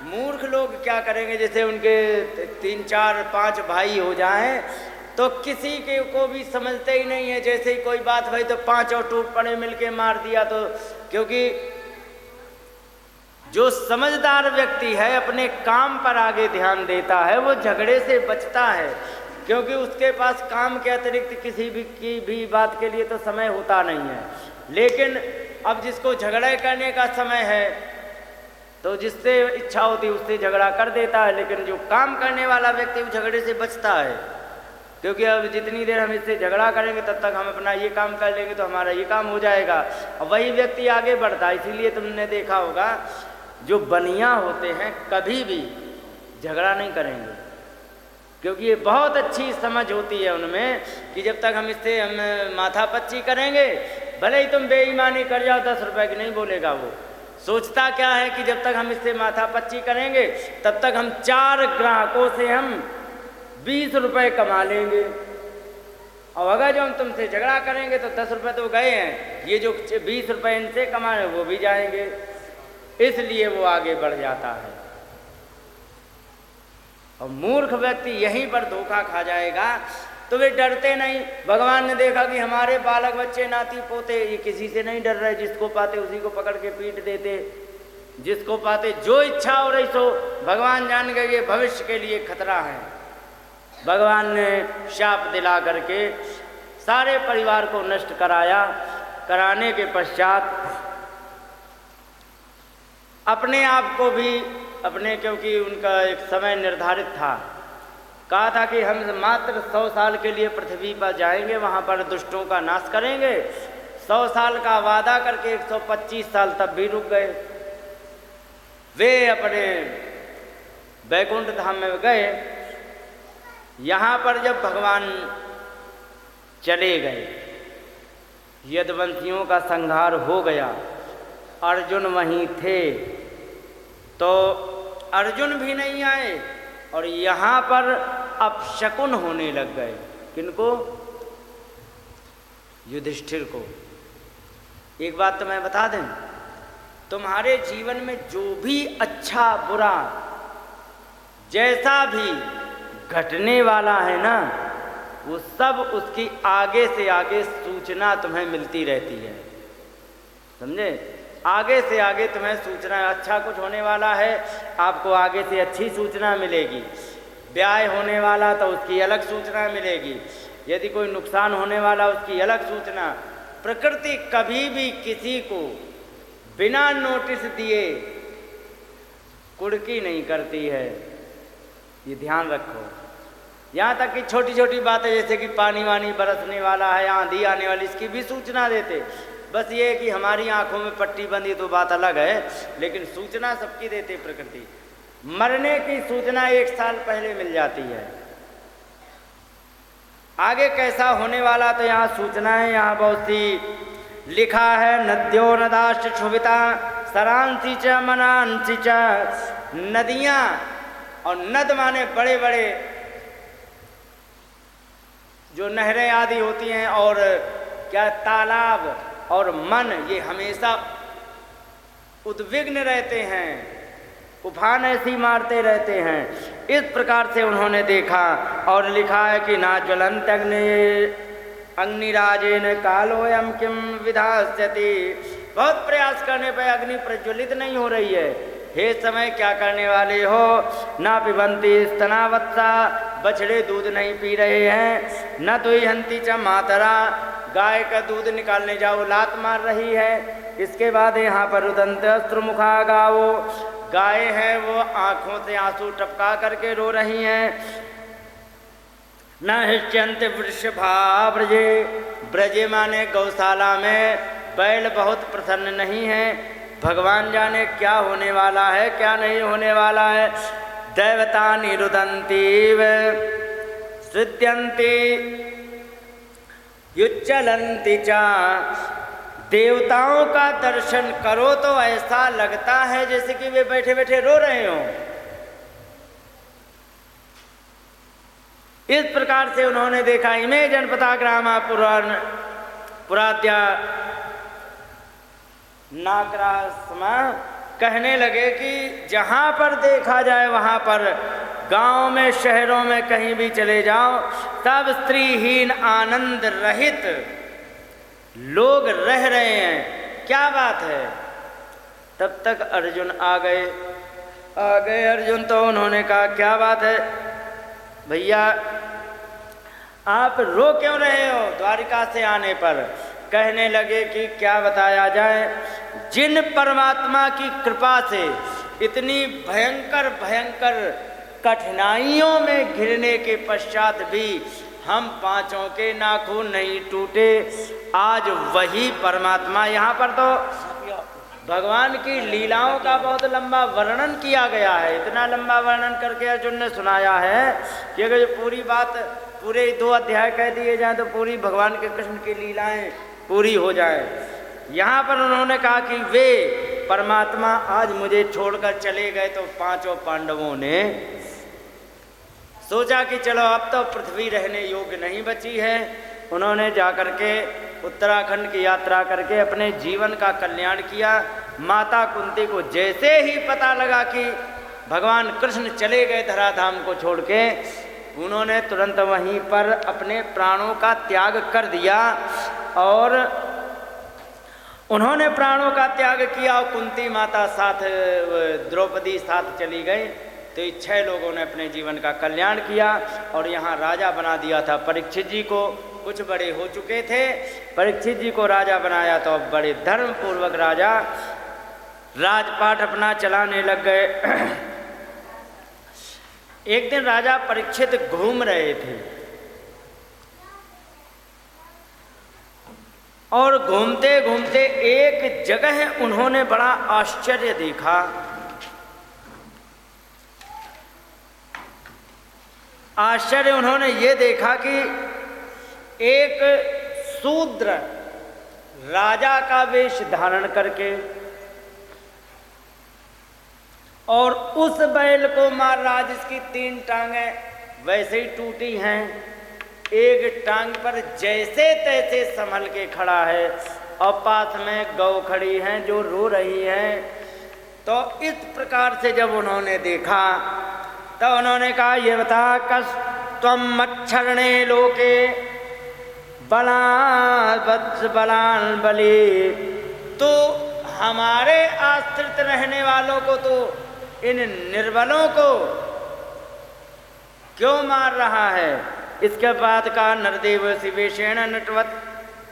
मूर्ख लोग क्या करेंगे, जैसे उनके 3 4 5 भाई हो जाएं तो किसी के को भी समझते ही नहीं है। जैसे ही कोई बात भई तो 5 और टूट पड़े मिलके मार दिया। तो क्योंकि जो समझदार व्यक्ति है अपने काम पर आगे ध्यान देता है, वो झगड़े से बचता है, क्योंकि उसके पास काम के अतिरिक्त किसी भी बात के लिए तो समय होता नहीं है। लेकिन अब जिसको झगड़े करने का समय है तो जिससे इच्छा होती है उससे झगड़ा कर देता है, लेकिन जो काम करने वाला व्यक्ति वो झगड़े से बचता है। क्योंकि अब जितनी देर हम इससे झगड़ा करेंगे तब तक हम अपना ये काम कर लेंगे तो हमारा ये काम हो जाएगा, और वही व्यक्ति आगे बढ़ता है। इसीलिए तुमने देखा होगा जो बनिया होते हैं कभी भी झगड़ा नहीं करेंगे, क्योंकि ये बहुत अच्छी समझ होती है उनमें कि जब तक हम इससे हम माथापच्ची करेंगे, भले ही तुम बेईमानी कर जाओ 10 रुपए की नहीं बोलेगा। वो सोचता क्या है कि जब तक हम इससे माथापच्ची करेंगे तब तक हम 4 ग्राहकों से हम 20 रुपए कमा लेंगे, और अगर जो हम तुमसे झगड़ा करेंगे तो 10 रुपए तो गए हैं, ये जो 20 रुपए इनसे कमाए वो भी जाएंगे। इसलिए वो आगे बढ़ जाता है। और मूर्ख व्यक्ति यहीं पर धोखा खा जाएगा तो वे डरते नहीं। भगवान ने देखा कि हमारे बालक बच्चे नाती पोते ये किसी से नहीं डर रहे, जिसको पाते उसी को पकड़ के पीट देते, जिसको पाते जो इच्छा हो रही सो। भगवान जान गए ये भविष्य के लिए खतरा है। भगवान ने शाप दिला करके सारे परिवार को नष्ट कराया। कराने के पश्चात अपने आप को भी क्योंकि उनका एक समय निर्धारित था, कहा था कि हम मात्र 100 साल के लिए पृथ्वी पर जाएंगे, वहाँ पर दुष्टों का नाश करेंगे। 100 साल का वादा करके 125 साल तब भी रुक गए। वे अपने वैकुंठ धाम में गए। यहाँ पर जब भगवान चले गए, यदुवंशियों का संहार हो गया, अर्जुन वहीं थे, तो अर्जुन भी नहीं आए और यहाँ पर अपशकुन होने लग गए। किनको? युधिष्ठिर को। एक बात तो मैं बता दें, तुम्हारे जीवन में जो भी अच्छा बुरा जैसा भी घटने वाला है ना, वो सब उसकी आगे से आगे सूचना तुम्हें मिलती रहती है। समझे? आगे से आगे तुम्हें सूचना, अच्छा कुछ होने वाला है आपको आगे से अच्छी सूचना मिलेगी। ब्याह होने वाला तो उसकी अलग सूचना मिलेगी। यदि कोई नुकसान होने वाला उसकी अलग सूचना। प्रकृति कभी भी किसी को बिना नोटिस दिए कुड़की नहीं करती है, ये ध्यान रखो। यहाँ तक कि छोटी छोटी बातें जैसे कि पानी वानी बरसने वाला है, आंधी आने वाली, इसकी भी सूचना देते। बस ये है कि हमारी आंखों में पट्टी बंधी तो बात अलग है, लेकिन सूचना सबकी देते प्रकृति। मरने की सूचना 1 साल पहले मिल जाती है। आगे कैसा होने वाला तो यहाँ सूचना है, यहाँ बहुत सी लिखा है। नद्यो नदाश्च क्षुभिता सरांसी च मनांसी च। नदियाँ और नद माने बड़े बड़े जो नहरें आदि होती हैं, और क्या तालाब और मन, ये हमेशा उद्विग्न रहते हैं, उफान ऐसी मारते रहते हैं। इस प्रकार से उन्होंने देखा और लिखा है कि ना ज्वलंत अग्निराजेन कालोयम किम विधास्यति। बहुत प्रयास करने पर अग्नि प्रज्वलित नहीं हो रही है। हे समय क्या करने वाले हो? ना पिबंती स्तनावत्सा, बछड़े दूध नहीं पी रहे हैं। न दुहिहंती च मातरा, गाय का दूध निकालने जाओ लात मार रही है। इसके बाद यहाँ पर रुदंत अस्त्रमुखा गावो, गाय है वो आँखों से आंसू टपका करके रो रही हैं। न हिष्यंत वृषभा ब्रजे, ब्रजे माने गौशाला में बैल बहुत प्रसन्न नहीं है। भगवान जाने क्या होने वाला है, क्या नहीं होने वाला है। दैवतानि रुदन्ति सृज्यन्ति युच्चलन्ति च। देवताओं का दर्शन करो तो ऐसा लगता है जैसे कि वे बैठे बैठे रो रहे हों। इस प्रकार से उन्होंने देखा। इमे जनपदा ग्रामा पुराद्या नागरासमा कहने लगे कि जहाँ पर देखा जाए वहाँ पर, गांव में शहरों में कहीं भी चले जाओ, सब स्त्रीहीन आनंद रहित लोग रह रहे हैं। क्या बात है। तब तक अर्जुन आ गए अर्जुन। तो उन्होंने कहा क्या बात है भैया, आप रो क्यों रहे हो द्वारिका से आने पर। कहने लगे कि क्या बताया जाए, जिन परमात्मा की कृपा से इतनी भयंकर भयंकर कठिनाइयों में घिरने के पश्चात भी हम पांचों के नाखून नहीं टूटे, आज वही परमात्मा। यहाँ पर तो भगवान की लीलाओं का बहुत लंबा वर्णन किया गया है। इतना लंबा वर्णन करके अर्जुन ने सुनाया है कि अगर पूरी बात पूरे 2 अध्याय कह दिए जाएं तो पूरी भगवान के कृष्ण की लीलाएं पूरी हो जाए। यहाँ पर उन्होंने कहा कि वे परमात्मा आज मुझे छोड़कर चले गए, तो पांचों पांडवों ने सोचा कि चलो अब तो पृथ्वी रहने योग्य नहीं बची है। उन्होंने जाकर के उत्तराखंड की यात्रा करके अपने जीवन का कल्याण किया। माता कुंती को जैसे ही पता लगा कि भगवान कृष्ण चले गए धराधाम को छोड़ के, उन्होंने तुरंत वहीं पर अपने प्राणों का त्याग कर दिया। और उन्होंने प्राणों का त्याग किया और कुंती माता साथ, द्रौपदी साथ चली गई। तो 6 लोगों ने अपने जीवन का कल्याण किया और यहाँ राजा बना दिया था परीक्षित जी को। कुछ बड़े हो चुके थे, परीक्षित जी को राजा बनाया तो अब बड़े धर्म पूर्वक राजा राजपाट अपना चलाने लग गए। एक दिन राजा परीक्षित घूम रहे थे और घूमते घूमते एक जगह उन्होंने बड़ा आश्चर्य देखा। आश्चर्य उन्होंने ये देखा कि एक शूद्र राजा का वेश धारण करके और उस बैल को मार रहा जिसकी 3 टांगें वैसे ही टूटी हैं, एक टांग पर जैसे तैसे संभल के खड़ा है और पास में गौ खड़ी हैं जो रो रही हैं। तो इस प्रकार से जब उन्होंने देखा तो उन्होंने कहा ये बता कस त्वम मच्छरणे लोके बलान बली, तो हमारे आश्रित रहने वालों को, तो इन निर्बलों को क्यों मार रहा है। इसके बाद का नरदेव शिवेशेण नटवत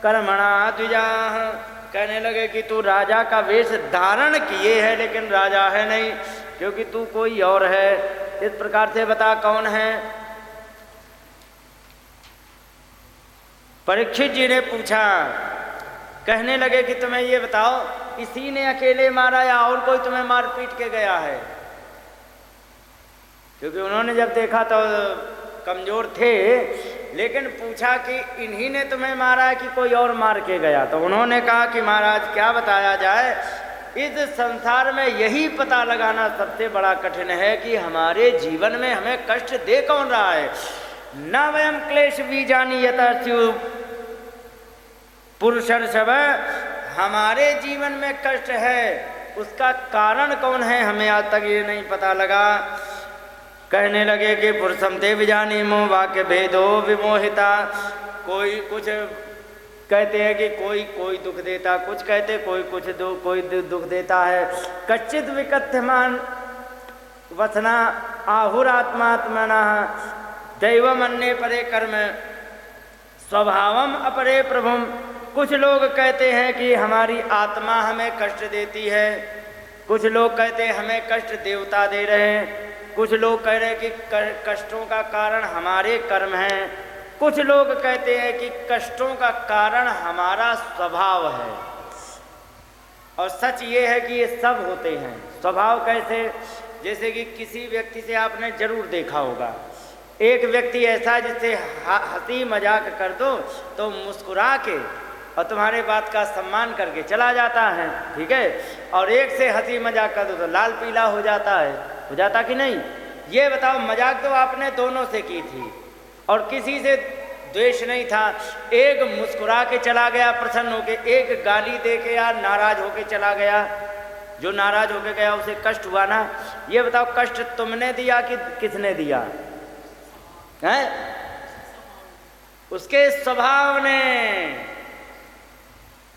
कर्मणा द्विजाः, कहने लगे कि तू राजा का वेश धारण किए है लेकिन राजा है नहीं, क्योंकि तू कोई और है। इस प्रकार से बता कौन है। परीक्षित जी ने पूछा, कहने लगे कि तुम्हें ये बताओ इसी ने अकेले मारा या और कोई तुम्हें मार पीट के गया है। क्योंकि उन्होंने जब देखा तो कमजोर थे, लेकिन पूछा कि इन्हीं ने तुम्हें मारा है कि कोई और मार के गया। तो उन्होंने कहा कि महाराज क्या बताया जाए, इस संसार में यही पता लगाना सबसे बड़ा कठिन है कि हमारे जीवन में हमें कष्ट दे कौन रहा है। न वयम क्लेश बीजानी यतस्यु पुरुषर्षभ, हमारे जीवन में कष्ट है उसका कारण कौन है हमें आज तक ये नहीं पता लगा। कहने लगे कि पुरुषम ते विजानीमो वाक्य भेदो विमोहिता, कोई कुछ कहते हैं कि कोई दुख देता, कुछ कहते कोई दुख देता है। कच्चित विकथ्यमान वसना आहुरात्मात्मना दैवमन्ये परे कर्म स्वभावम अपरे प्रभुम, कुछ लोग कहते हैं कि हमारी आत्मा हमें कष्ट देती है, कुछ लोग कहते हैं हमें कष्ट देवता दे रहे हैं, कुछ लोग कह रहे हैं कि कष्टों का कारण हमारे कर्म हैं, कुछ लोग कहते हैं कि कष्टों का कारण हमारा स्वभाव है। और सच ये है कि ये सब होते हैं। स्वभाव कैसे? जैसे कि किसी व्यक्ति से आपने जरूर देखा होगा, एक व्यक्ति ऐसा जिससे हंसी मजाक कर दो तो मुस्कुरा के और तुम्हारे बात का सम्मान करके चला जाता है, ठीक है। और एक से हंसी मजाक कर दो तो लाल पीला हो जाता है, हो जाता कि नहीं? ये बताओ, मजाक तो आपने दोनों से की थी और किसी से द्वेष नहीं था, एक मुस्कुरा के चला गया प्रसन्न होके, एक गाली दे के या नाराज होके चला गया। जो नाराज होके गया उसे कष्ट हुआ ना। ये बताओ, कष्ट तुमने दिया कि किसने दिया है? उसके स्वभाव ने,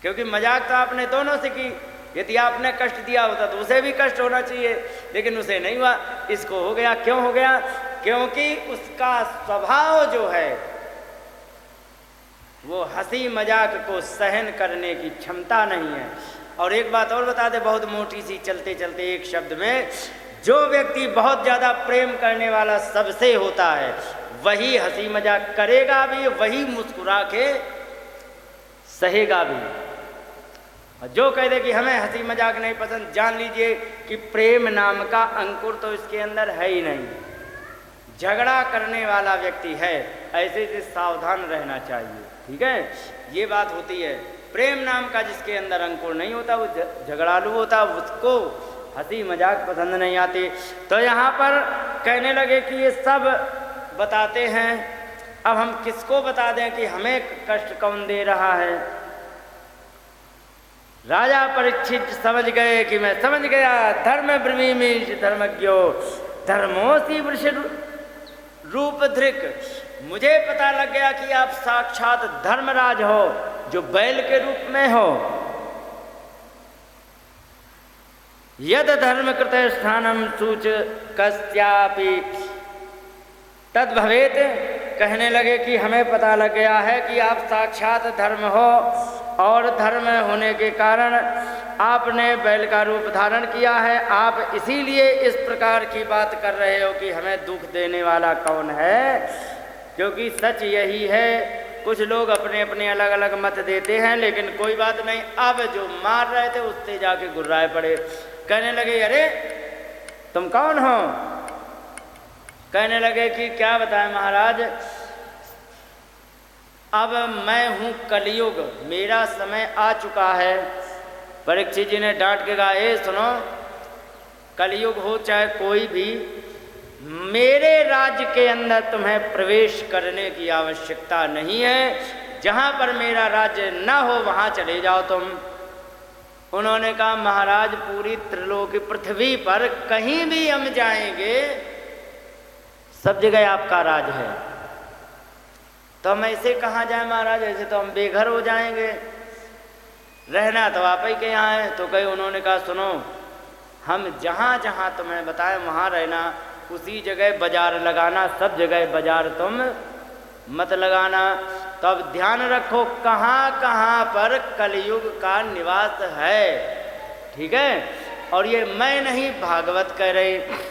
क्योंकि मजाक तो आपने दोनों से की। यदि आपने कष्ट दिया होता तो उसे भी कष्ट होना चाहिए, लेकिन उसे नहीं हुआ, इसको हो गया। क्यों हो गया? क्योंकि उसका स्वभाव जो है वो हंसी मजाक को सहन करने की क्षमता नहीं है। और एक बात और बता दे, बहुत मोटी सी, चलते चलते एक शब्द में, जो व्यक्ति बहुत ज़्यादा प्रेम करने वाला सबसे होता है वही हंसी मजाक करेगा भी, वही मुस्कुरा के सहेगा भी। और जो कह दे कि हमें हंसी मजाक नहीं पसंद, जान लीजिए कि प्रेम नाम का अंकुर तो इसके अंदर है ही नहीं। झगड़ा करने वाला व्यक्ति है, ऐसे से सावधान रहना चाहिए, ठीक है। ये बात होती है। प्रेम नाम का जिसके अंदर अंकुर नहीं होता वो झगड़ालू होता, उसको हंसी मजाक पसंद नहीं आती। तो यहाँ पर कहने लगे कि ये सब बताते हैं, अब हम किसको बता दें कि हमें कष्ट कौन दे रहा है? राजा परीक्षित समझ गए कि मैं समझ गया, धर्म ब्रवीमीश धर्मज्ञो धर्मोसी वृष रूप धृक। मुझे पता लग गया कि आप साक्षात धर्मराज हो, जो बैल के रूप में हो। यद धर्म कृत स्थानम सूच कस्यापि तद भवेत। कहने लगे कि हमें पता लग गया है कि आप साक्षात धर्म हो, और धर्म होने के कारण आपने बैल का रूप धारण किया है। आप इसीलिए इस प्रकार की बात कर रहे हो कि हमें दुख देने वाला कौन है, क्योंकि सच यही है। कुछ लोग अपने अपने अलग अलग मत देते हैं, लेकिन कोई बात नहीं। अब जो मार रहे थे उससे जाके गुर्राए पड़े। कहने लगे अरे तुम कौन हो? कहने लगे कि क्या बताएं महाराज, अब मैं हूँ कलयुग, मेरा समय आ चुका है। परीक्षित जी ने डांट के कहा, ए सुनो, कलयुग हो चाहे कोई भी, मेरे राज्य के अंदर तुम्हें प्रवेश करने की आवश्यकता नहीं है। जहाँ पर मेरा राज्य न हो वहाँ चले जाओ तुम। उन्होंने कहा महाराज, पूरी त्रिलोकी पृथ्वी पर कहीं भी हम जाएंगे, सब जगह आपका राज है, तो हम ऐसे कहाँ जाए महाराज? ऐसे तो हम बेघर हो जाएंगे। रहना तो आप ही के यहाँ है। तो कहीं उन्होंने कहा सुनो, हम जहाँ जहाँ तुम्हें बताएं वहाँ रहना, उसी जगह बाजार लगाना, सब जगह बाजार तुम मत लगाना। तो अब ध्यान रखो कहाँ कहाँ पर कलयुग का निवास है, ठीक है। और ये मैं नहीं, भागवत कह रहे।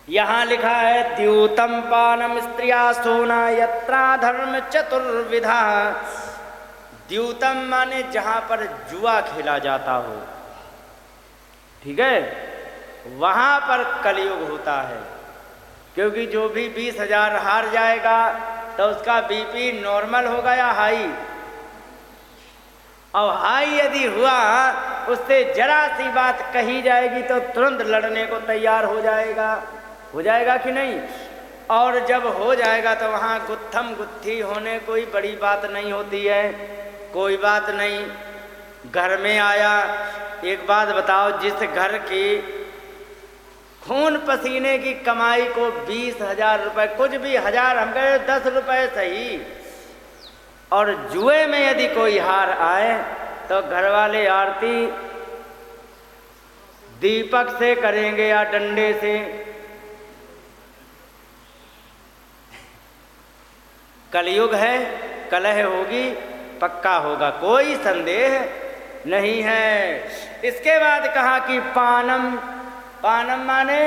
यहाँ लिखा है द्यूतम पानम स्त्रिया सोना यत्रा धर्म चतुर्विधा। द्यूतम माने जहाँ पर जुआ खेला जाता हो, ठीक है, वहाँ पर कलयुग होता है। क्योंकि जो भी 20,000 हार जाएगा तो उसका बीपी नॉर्मल होगा या हाई? और हाई यदि हुआ, उससे जरा सी बात कही जाएगी तो तुरंत लड़ने को तैयार हो जाएगा कि नहीं? और जब हो जाएगा तो वहाँ गुत्थम गुत्थी होने कोई बड़ी बात नहीं होती है, कोई बात नहीं। घर में आया, एक बात बताओ, जिस घर की खून पसीने की कमाई को 20,000 रुपये, कुछ भी हजार, हम कहे 10 रुपये सही, और जुए में यदि कोई हार आए तो घर वाले आरती दीपक से करेंगे या डंडे से। कलयुग है, कलह होगी, पक्का होगा, कोई संदेह नहीं है। इसके बाद कहा कि पानम, पानम माने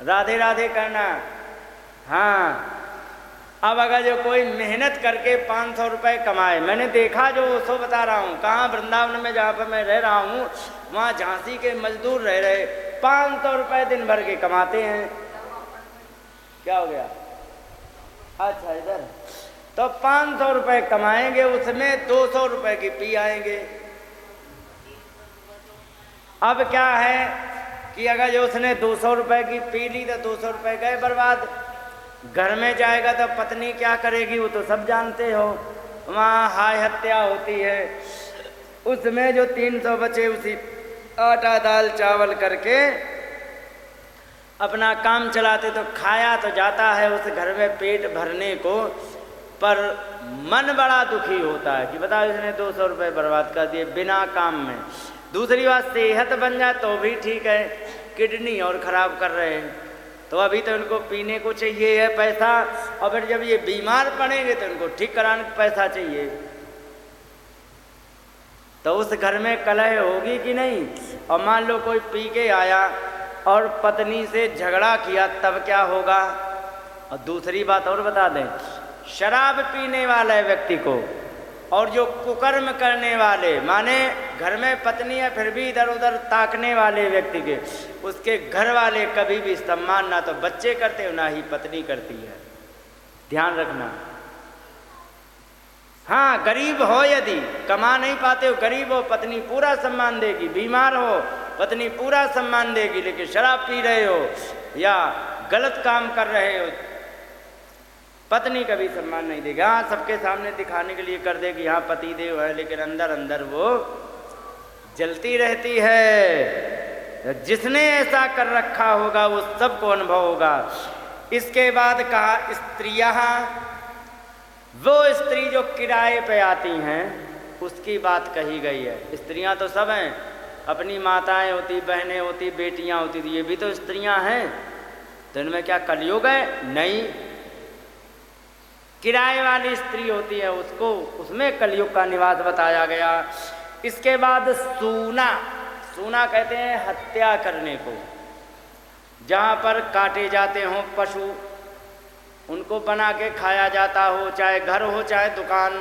राधे राधे करना। हाँ, अब अगर जो कोई मेहनत करके 500 रुपये कमाए, मैंने देखा जो सो बता रहा हूँ, कहाँ वृंदावन में जहाँ पर मैं रह रहा हूँ वहाँ झांसी के मजदूर रह रहे 500 रुपये दिन भर के कमाते हैं। क्या हो गया? अच्छा इधर तो 500 रुपये कमाएंगे, उसमें 200 रुपये की पी आएंगे। अब क्या है कि अगर जो उसने 200 रुपये की पी ली तो 200 रुपये गए बर्बाद। घर में जाएगा तो पत्नी क्या करेगी वो तो सब जानते हो, वहाँ हाय हत्या होती है। उसमें जो 300 बचे उसी आटा दाल चावल करके अपना काम चलाते, तो खाया तो जाता है उस घर में पेट भरने को, पर मन बड़ा दुखी होता है कि बताओ इसने 200 रुपये बर्बाद कर दिए बिना काम में। दूसरी बात, सेहत बन जाए तो भी ठीक है, किडनी और ख़राब कर रहे हैं, तो अभी तो इनको पीने को चाहिए है पैसा, और फिर जब ये बीमार पड़ेंगे तो इनको ठीक कराने को पैसा चाहिए। तो उस घर में कलह होगी कि नहीं? और मान लो कोई पी के आया और पत्नी से झगड़ा किया, तब क्या होगा? और दूसरी बात और बता दें, शराब पीने वाले व्यक्ति को और जो कुकर्म करने वाले, माने घर में पत्नी है फिर भी इधर उधर ताकने वाले व्यक्ति के, उसके घर वाले कभी भी सम्मान ना तो बच्चे करते हो ना ही पत्नी करती है। ध्यान रखना। हाँ, गरीब हो, यदि कमा नहीं पाते हो, गरीब हो, पत्नी पूरा सम्मान देगी, बीमार हो पत्नी पूरा सम्मान देगी, लेकिन शराब पी रहे हो या गलत काम कर रहे हो पत्नी कभी सम्मान नहीं देगी। हाँ, सबके सामने दिखाने के लिए कर देगी हाँ पति देव है, लेकिन अंदर अंदर वो जलती रहती है। जिसने ऐसा कर रखा होगा वो सबको अनुभव होगा। इसके बाद कहा स्त्रियाँ, वो स्त्री जो किराए पे आती हैं उसकी बात कही गई है। स्त्रियाँ तो सब हैं, अपनी माताएं होती, बहनें होती, बेटियां होती, ये भी तो स्त्रियां हैं। तो इनमें क्या कलयुग है? नहीं, किराए वाली स्त्री होती है उसको, उसमें कलयुग का निवास बताया गया। इसके बाद सूना, सूना कहते हैं हत्या करने को, जहाँ पर काटे जाते हों पशु, उनको बना के खाया जाता हो, चाहे घर हो चाहे दुकान,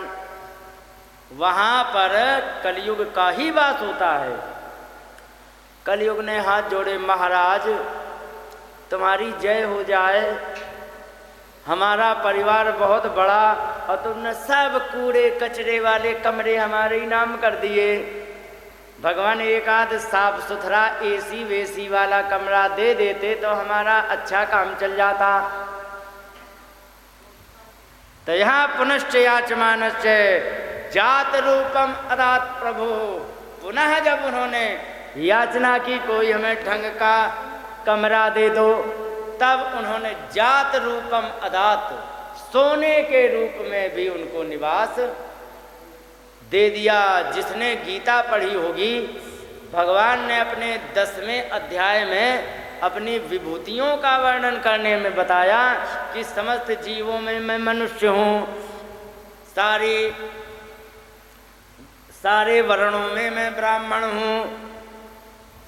वहाँ पर कलयुग का ही वास होता है। कलयुग ने हाथ जोड़े, महाराज तुम्हारी जय हो जाए, हमारा परिवार बहुत बड़ा और तुमने सब कूड़े कचरे वाले कमरे हमारे ही नाम कर दिए। भगवान एक आध साफ सुथरा एसी वेसी वाला कमरा दे देते तो हमारा अच्छा काम चल जाता। तो यहाँ पुनश्च याचमानश्च जात रूपम अदात प्रभु, पुनः जब उन्होंने याचना की कोई हमें ढंग का कमरा दे दो, तब उन्होंने जात रूपम अदात, सोने के रूप में भी उनको निवास दे दिया। जिसने गीता पढ़ी होगी, भगवान ने अपने 10वें अध्याय में अपनी विभूतियों का वर्णन करने में बताया कि समस्त जीवों में मैं मनुष्य हूँ, सारे वर्णों में मैं ब्राह्मण हूँ,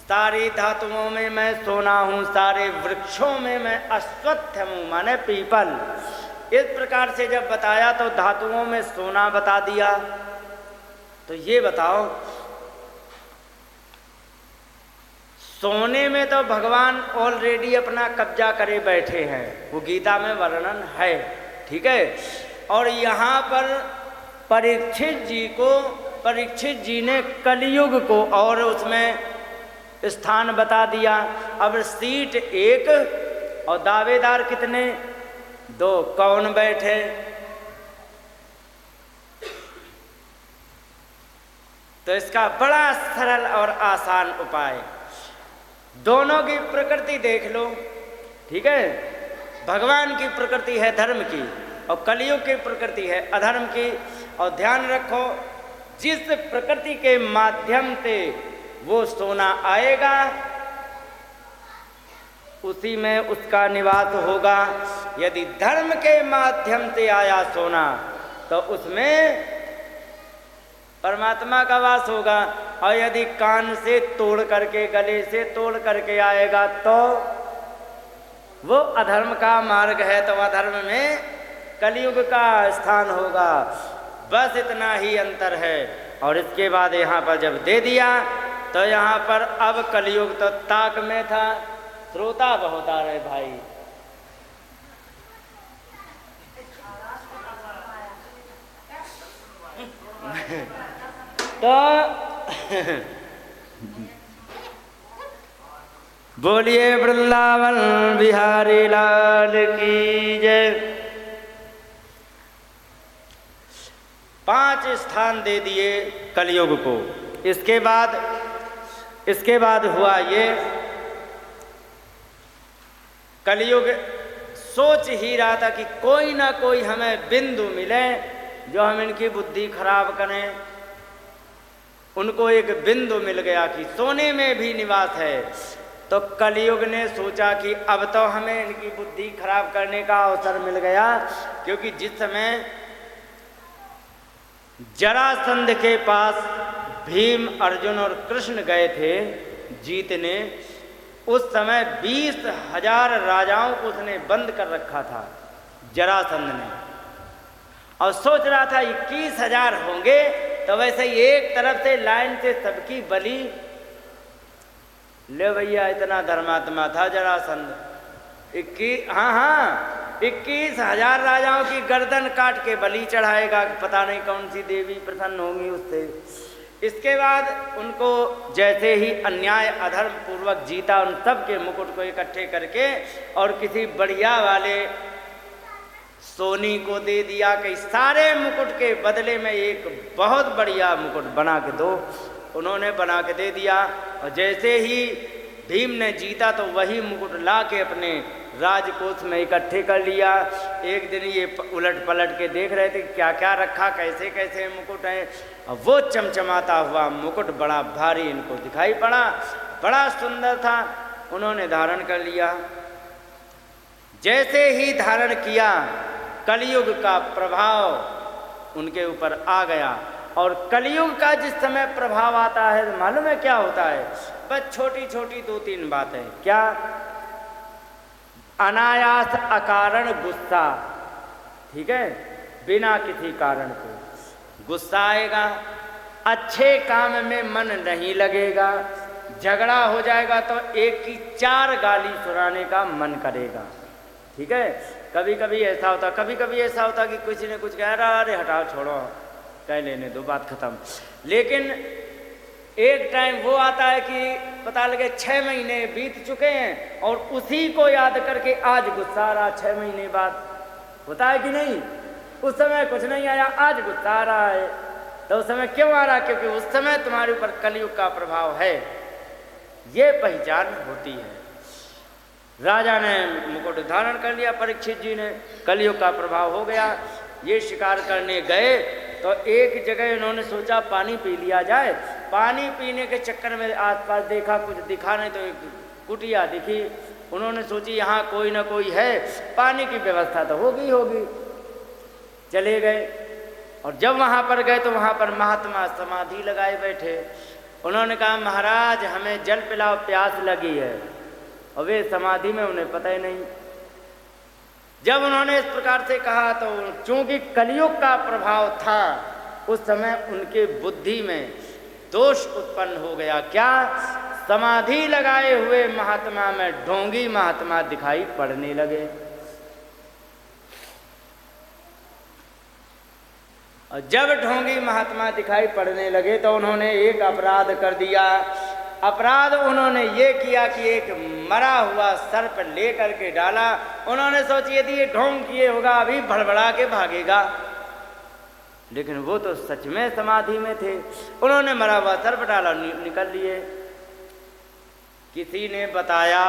सारी धातुओं में मैं सोना हूँ, सारे वृक्षों में मैं अश्वत्थ हूँ, माने पीपल। इस प्रकार से जब बताया तो धातुओं में सोना बता दिया। तो ये बताओ, सोने में तो भगवान ऑलरेडी अपना कब्जा करे बैठे हैं, वो गीता में वर्णन है, ठीक है। और यहाँ पर परीक्षित जी ने कलयुग को और उसमें स्थान बता दिया। अब सीट एक और दावेदार कितने? 2, कौन बैठे? तो इसका बड़ा सरल और आसान उपाय, दोनों की प्रकृति देख लो, ठीक है। भगवान की प्रकृति है धर्म की और कलयुग की प्रकृति है अधर्म की। और ध्यान रखो, जिस प्रकृति के माध्यम से वो सोना आएगा उसी में उसका निवास होगा। यदि धर्म के माध्यम से आया सोना तो उसमें परमात्मा का वास होगा, और यदि कान से तोड़ करके, गले से तोड़ करके आएगा तो वो अधर्म का मार्ग है, तो अधर्म में कलयुग का स्थान होगा, बस इतना ही अंतर है। और इसके बाद यहाँ पर जब दे दिया तो यहाँ पर अब कलयुग तो ताक में था, श्रोता बहुत आ रहे भाई। तो बोलिए वृंदावन बिहारी लाल की जय। 5 स्थान दे दिए कलयुग को। इसके बाद हुआ ये, कलयुग सोच ही रहा था कि कोई ना कोई हमें बिंदु मिले जो हम इनकी बुद्धि खराब करें। उनको एक बिंदु मिल गया कि सोने में भी निवास है। तो कलयुग ने सोचा कि अब तो हमें इनकी बुद्धि खराब करने का अवसर मिल गया, क्योंकि जिस समय जरासंध के पास भीम, अर्जुन और कृष्ण गए थे जीतने, उस समय 20,000 राजाओं को उसने बंद कर रखा था जरासंध ने, और सोच रहा था 21,000 होंगे तो वैसे ही एक तरफ से लाइन से सबकी बलि ले। भैया इतना धर्मात्मा था जरासंध। 21,000 राजाओं की गर्दन काट के बलि चढ़ाएगा, पता नहीं कौन सी देवी प्रसन्न होंगी उससे। इसके बाद उनको जैसे ही अन्याय अधर्म पूर्वक जीता, उन सब के मुकुट को इकट्ठे करके और किसी बढ़िया वाले सोनी को दे दिया कि सारे मुकुट के बदले में एक बहुत बढ़िया मुकुट बना के दो। उन्होंने बना के दे दिया, और जैसे ही भीम ने जीता तो वही मुकुट ला के अपने राजकोष में इकट्ठे कर लिया। एक दिन ये उलट पलट के देख रहे थे क्या क्या रखा, कैसे कैसे मुकुट हैं, और वो चमचमाता हुआ मुकुट बड़ा भारी इनको दिखाई पड़ा, बड़ा सुंदर था। उन्होंने धारण कर लिया। जैसे ही धारण किया कलयुग का प्रभाव उनके ऊपर आ गया। और कलयुग का जिस समय प्रभाव आता है मालूम है क्या होता है? बस छोटी छोटी 2-3 बातें। क्या? अनायास अकारण गुस्सा, ठीक है, बिना किसी कारण को गुस्सा आएगा, अच्छे काम में मन नहीं लगेगा, झगड़ा हो जाएगा तो एक की 4 गाली सुनाने का मन करेगा, ठीक है। कभी कभी ऐसा होता कि किसी ने कुछ कह रहा, अरे हटाओ छोड़ो कह लेने दो, बात खत्म। लेकिन एक टाइम वो आता है कि पता लगे 6 महीने बीत चुके हैं और उसी को याद करके आज गुस्सा आ रहा। 6 महीने बाद होता है कि नहीं? उस समय कुछ नहीं आया, आज गुस्सा आ रहा है। तो उस समय क्यों आ रहा? क्योंकि उस समय तुम्हारे ऊपर कलयुग का प्रभाव है, ये पहचान होती है। राजा ने मुकुट धारण कर लिया, परीक्षित जी ने, कलयुग का प्रभाव हो गया। ये शिकार करने गए तो एक जगह उन्होंने सोचा पानी पी लिया जाए। पानी पीने के चक्कर में आसपास देखा, कुछ दिखा नहीं तो एक कुटिया दिखी। उन्होंने सोची यहाँ कोई ना कोई है, पानी की व्यवस्था तो होगी। चले गए और जब वहाँ पर गए तो वहाँ पर महात्मा समाधि लगाए बैठे। उन्होंने कहा महाराज हमें जल पिलाओ, प्यास लगी है। और वे समाधि में, उन्हें पता ही नहीं। जब उन्होंने इस प्रकार से कहा तो चूंकि कलयुग का प्रभाव था, उस समय उनके बुद्धि में दोष उत्पन्न हो गया। क्या? समाधि लगाए हुए महात्मा में ढोंगी महात्मा दिखाई पड़ने लगे। और जब ढोंगी महात्मा दिखाई पड़ने लगे तो उन्होंने एक अपराध कर दिया। अपराध उन्होंने ये किया कि एक मरा हुआ सर्प ले करके डाला। उन्होंने सोची यदि ये ढोंग किए होगा अभी भड़बड़ा के भागेगा, लेकिन वो तो सच में समाधि में थे। उन्होंने मरा हुआ सर्प डाला, निकल लिए। किसी ने बताया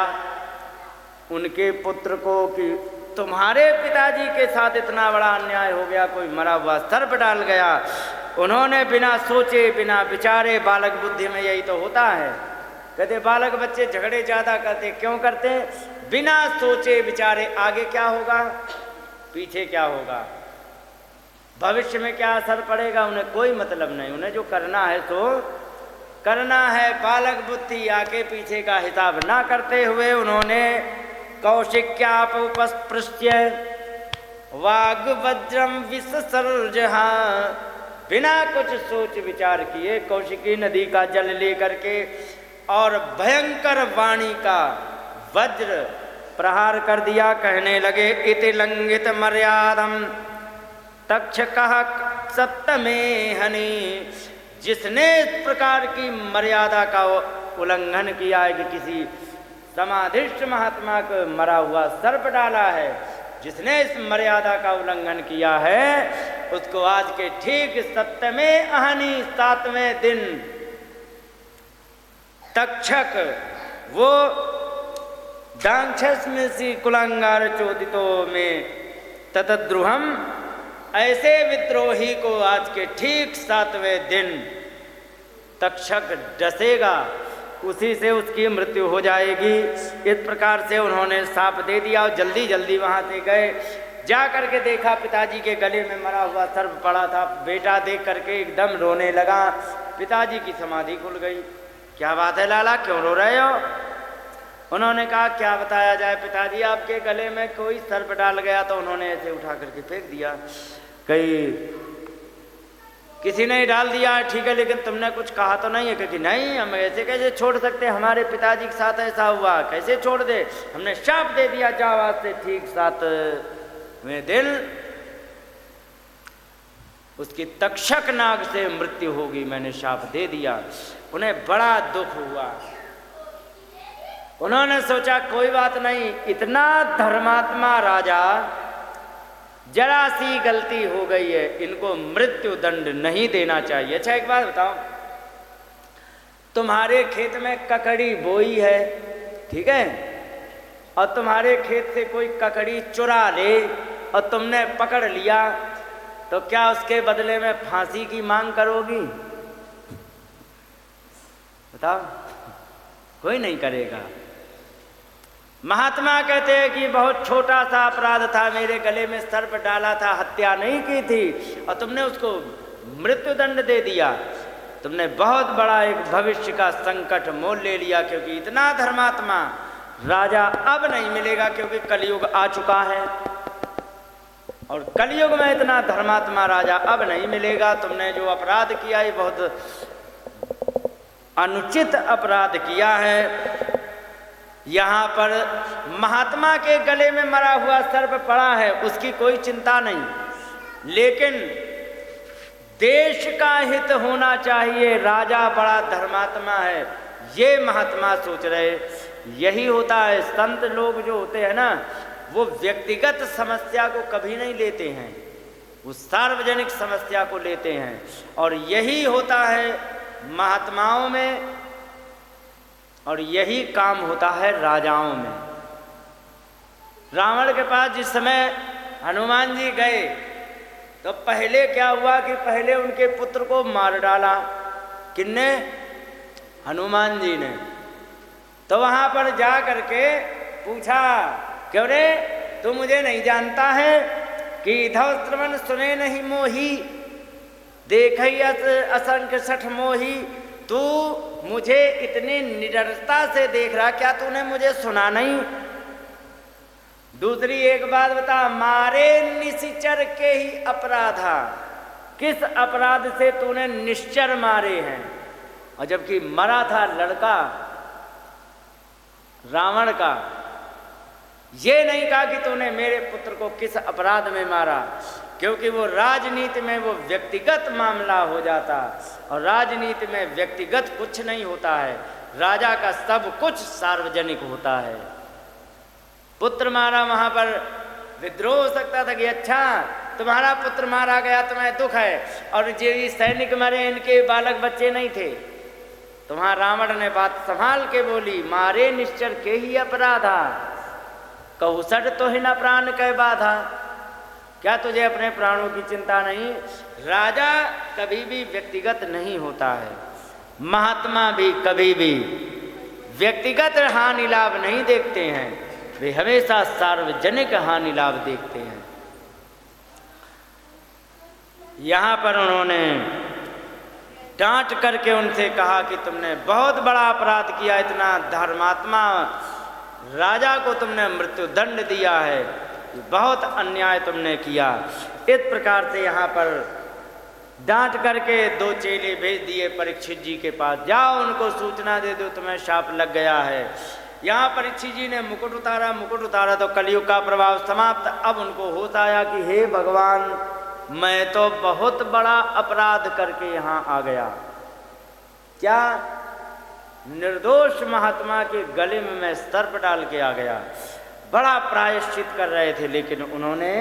उनके पुत्र को कि तुम्हारे पिताजी के साथ इतना बड़ा अन्याय हो गया, कोई मरा हुआ सर्प डाल गया। उन्होंने बिना सोचे बिना विचारे, बालक बुद्धि में यही तो होता है, कहते बालक बच्चे झगड़े ज़्यादा करते, क्यों करते? बिना सोचे विचारे आगे क्या होगा, पीछे क्या होगा, भविष्य में क्या असर पड़ेगा, उन्हें कोई मतलब नहीं। उन्हें जो करना है तो करना है। बालक बुद्धि आगे पीछे का हिसाब ना करते हुए उन्होंने कौशिक्यापपस्पृश्य वाग वज्रम विससर्जहा, बिना कुछ सोच विचार किए कौशिकी नदी का जल लेकर के और भयंकर वाणी का वज्र प्रहार कर दिया। कहने लगे इति लंघित मर्यादम तक्षकः सप्तमे हनि, जिसने इस प्रकार की मर्यादा का उल्लंघन किया है कि किसी समाधिष्ट महात्मा को मरा हुआ सर्प डाला है, जिसने इस मर्यादा का उल्लंघन किया है उसको आज के ठीक सप्तमें अहनि 7वें दिन तक्षक वो दाक्षस्मि कुलांगार चोदितो में ततद्रुहम, ऐसे विद्रोही को आज के ठीक 7वें दिन तक्षक डसेगा, उसी से उसकी मृत्यु हो जाएगी। इस प्रकार से उन्होंने साप दे दिया और जल्दी जल्दी वहाँ से गए। जा करके देखा पिताजी के गले में मरा हुआ सर्प पड़ा था। बेटा देख करके एकदम रोने लगा। पिताजी की समाधि खुल गई। क्या बात है लाला, क्यों रो रहे हो? उन्होंने कहा क्या बताया जाए पिताजी, आपके गले में कोई सर्प डाल गया तो उन्होंने ऐसे उठा करके फेंक दिया। किसी ने डाल दिया ठीक है, लेकिन तुमने कुछ कहा तो नहीं है? क्योंकि नहीं, हम ऐसे कैसे छोड़ सकते, हमारे पिताजी के साथ ऐसा हुआ, कैसे छोड़ दे? हमने शाप दे दिया, जाओ आज से ठीक 7वें दिन उसकी तक्षक नाग से मृत्यु होगी, मैंने शाप दे दिया। उन्हें बड़ा दुख हुआ। उन्होंने सोचा कोई बात नहीं, इतना धर्मात्मा राजा, जरा सी गलती हो गई है, इनको मृत्यु दंड नहीं देना चाहिए। अच्छा एक बात बताओ, तुम्हारे खेत में ककड़ी बोई है, ठीक है, और तुम्हारे खेत से कोई ककड़ी चुरा ले और तुमने पकड़ लिया, तो क्या उसके बदले में फांसी की मांग करोगी? बताओ, कोई नहीं करेगा। महात्मा कहते हैं कि बहुत छोटा सा अपराध था, मेरे गले में सर्प डाला था, हत्या नहीं की थी, और तुमने उसको मृत्युदंड दे दिया। तुमने बहुत बड़ा एक भविष्य का संकट मोल ले लिया, क्योंकि इतना धर्मात्मा राजा अब नहीं मिलेगा, क्योंकि कलयुग आ चुका है और कलयुग में इतना धर्मात्मा राजा अब नहीं मिलेगा। तुमने जो अपराध किया ये बहुत अनुचित अपराध किया है। यहाँ पर महात्मा के गले में मरा हुआ सर्प पड़ा है, उसकी कोई चिंता नहीं, लेकिन देश का हित होना चाहिए, राजा बड़ा धर्मात्मा है, ये महात्मा सोच रहे। यही होता है, संत लोग जो होते हैं ना, वो व्यक्तिगत समस्या को कभी नहीं लेते हैं, वो सार्वजनिक समस्या को लेते हैं। और यही होता है महात्माओं में, और यही काम होता है राजाओं में। रावण के पास जिस समय हनुमान जी गए तो पहले क्या हुआ कि पहले उनके पुत्र को मार डाला। किसने? हनुमान जी ने। तो वहाँ पर जा करके पूछा, क्यों रे, तू मुझे नहीं जानता है कि इधव श्रवण सुने नहीं मोही, देखई असंख्य सठ मोही, तू मुझे इतनी निडरता से देख रहा, क्या तूने मुझे सुना नहीं? दूसरी एक बात बता, मारे निश्चर के ही अपराधा, किस अपराध से तूने निश्चर मारे हैं? और जबकि मरा था लड़का रावण का, ये नहीं कहा कि तूने मेरे पुत्र को किस अपराध में मारा, क्योंकि वो राजनीति में वो व्यक्तिगत मामला हो जाता, और राजनीति में व्यक्तिगत कुछ नहीं होता है, राजा का सब कुछ सार्वजनिक होता है। पुत्र मारा, वहाँ पर विद्रोह हो सकता था कि अच्छा तुम्हारा पुत्र मारा गया, तुम्हें दुख है, और जो सैनिक मरे इनके बालक बच्चे नहीं थे। तो वहाँ रावण ने बात संभाल के बोली, मारे निश्चर के ही अपराधा, कहू सट तो ही न प्राण कह बाधा। क्या तुझे अपने प्राणों की चिंता नहीं? राजा कभी भी व्यक्तिगत नहीं होता है, महात्मा भी कभी भी व्यक्तिगत हानि लाभ नहीं देखते हैं, वे हमेशा सार्वजनिक हानि लाभ देखते हैं। यहाँ पर उन्होंने डांट करके उनसे कहा कि तुमने बहुत बड़ा अपराध किया, इतना धर्मात्मा राजा को तुमने मृत्यु दंड दिया है, बहुत अन्याय तुमने किया। इस प्रकार से यहाँ पर डांट करके 2 चेले भेज दिए परीक्षित जी के पास, जाओ उनको सूचना दे दो तुम्हें शाप लग गया है। यहाँ परीक्षित जी ने मुकुट उतारा तो कलयुग का प्रभाव समाप्त। अब उनको होश आया कि हे भगवान, मैं तो बहुत बड़ा अपराध करके यहाँ आ गया। क्या? निर्दोष महात्मा के गले में मैं सर्प डाल के आ गया। बड़ा प्रायश्चित कर रहे थे, लेकिन उन्होंने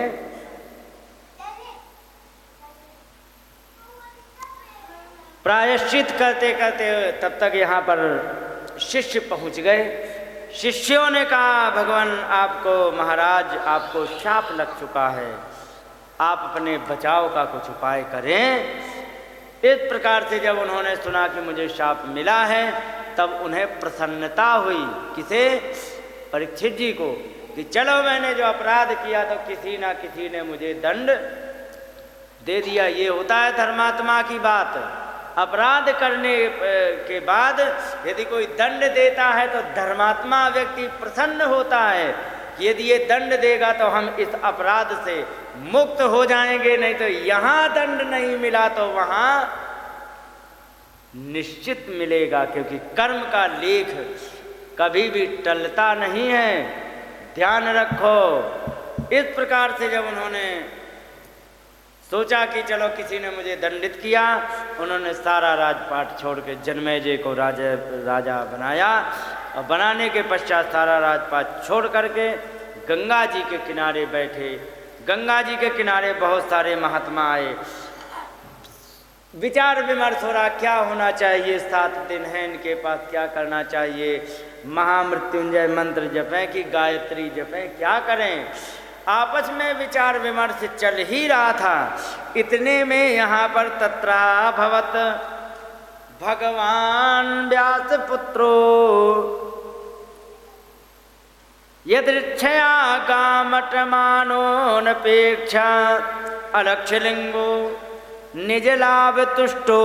प्रायश्चित करते करते तब तक यहाँ पर शिष्य पहुँच गए। शिष्यों ने कहा, भगवान आपको, महाराज आपको शाप लग चुका है, आप अपने बचाव का कुछ उपाय करें। इस प्रकार से जब उन्होंने सुना कि मुझे शाप मिला है, तब उन्हें प्रसन्नता हुई। किसे? परीक्षित जी को, कि चलो मैंने जो अपराध किया तो किसी ना किसी ने मुझे दंड दे दिया। ये होता है धर्मात्मा की बात। अपराध करने के बाद यदि कोई दंड देता है तो धर्मात्मा व्यक्ति प्रसन्न होता है कि यदि ये दंड देगा तो हम इस अपराध से मुक्त हो जाएंगे, नहीं तो यहाँ दंड नहीं मिला तो वहाँ निश्चित मिलेगा, क्योंकि कर्म का लेख कभी भी टलता नहीं है, ध्यान रखो। इस प्रकार से जब उन्होंने सोचा कि चलो किसी ने मुझे दंडित किया, उन्होंने सारा राजपाट छोड़ के जन्मेजय को राजा बनाया, और बनाने के पश्चात सारा राजपाट छोड़ करके गंगा जी के किनारे बैठे। गंगा जी के किनारे बहुत सारे महात्मा आए, विचार विमर्श हो रहा, क्या होना चाहिए, 7 दिन है इनके पास, क्या करना चाहिए, महामृत्युंजय मंत्र जपें कि गायत्री जपें, क्या करें। आपस में विचार विमर्श चल ही रहा था। इतने में यहाँ पर तत्राभवत भगवान व्यास पुत्रो यदृच्छया कामटमानोनपेक्षा अलक्षलिंगो निजलाभ तुष्टो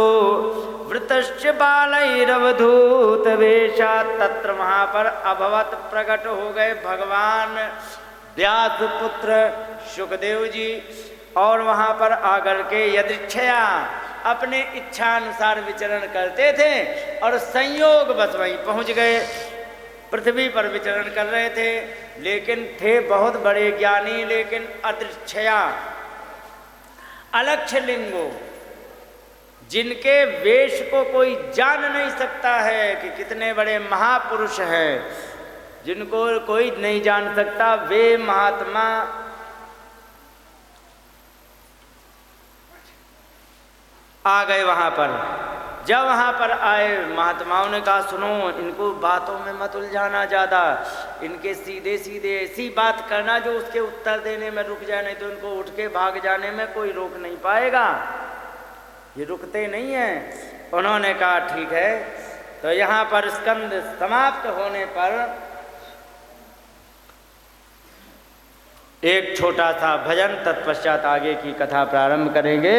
वृतश्च बालैरवधूत वेशा। तत्र वहाँ पर अभवत प्रकट हो गए भगवान व्यास पुत्र सुखदेव जी, और वहाँ पर आकर के यदृच्छया अपने इच्छा अनुसार विचरण करते थे, और संयोग बस वहीं पहुँच गए। पृथ्वी पर विचरण कर रहे थे, लेकिन थे बहुत बड़े ज्ञानी, लेकिन अदृच्छया अलक्ष्य लिंगो, जिनके वेश को कोई जान नहीं सकता है कि कितने बड़े महापुरुष हैं, जिनको कोई नहीं जान सकता, वे महात्मा आ गए वहाँ पर। जब वहाँ पर आए, महात्माओं ने कहा सुनो, इनको बातों में मत उलझाना ज़्यादा, इनके सीधे सीधे ऐसी बात करना जो उसके उत्तर देने में रुक जाए, नहीं तो इनको उठ के भाग जाने में कोई रोक नहीं पाएगा, ये रुकते नहीं हैं। उन्होंने कहा ठीक है। तो यहाँ पर स्कंद समाप्त होने पर एक छोटा सा भजन, तत्पश्चात आगे की कथा प्रारंभ करेंगे।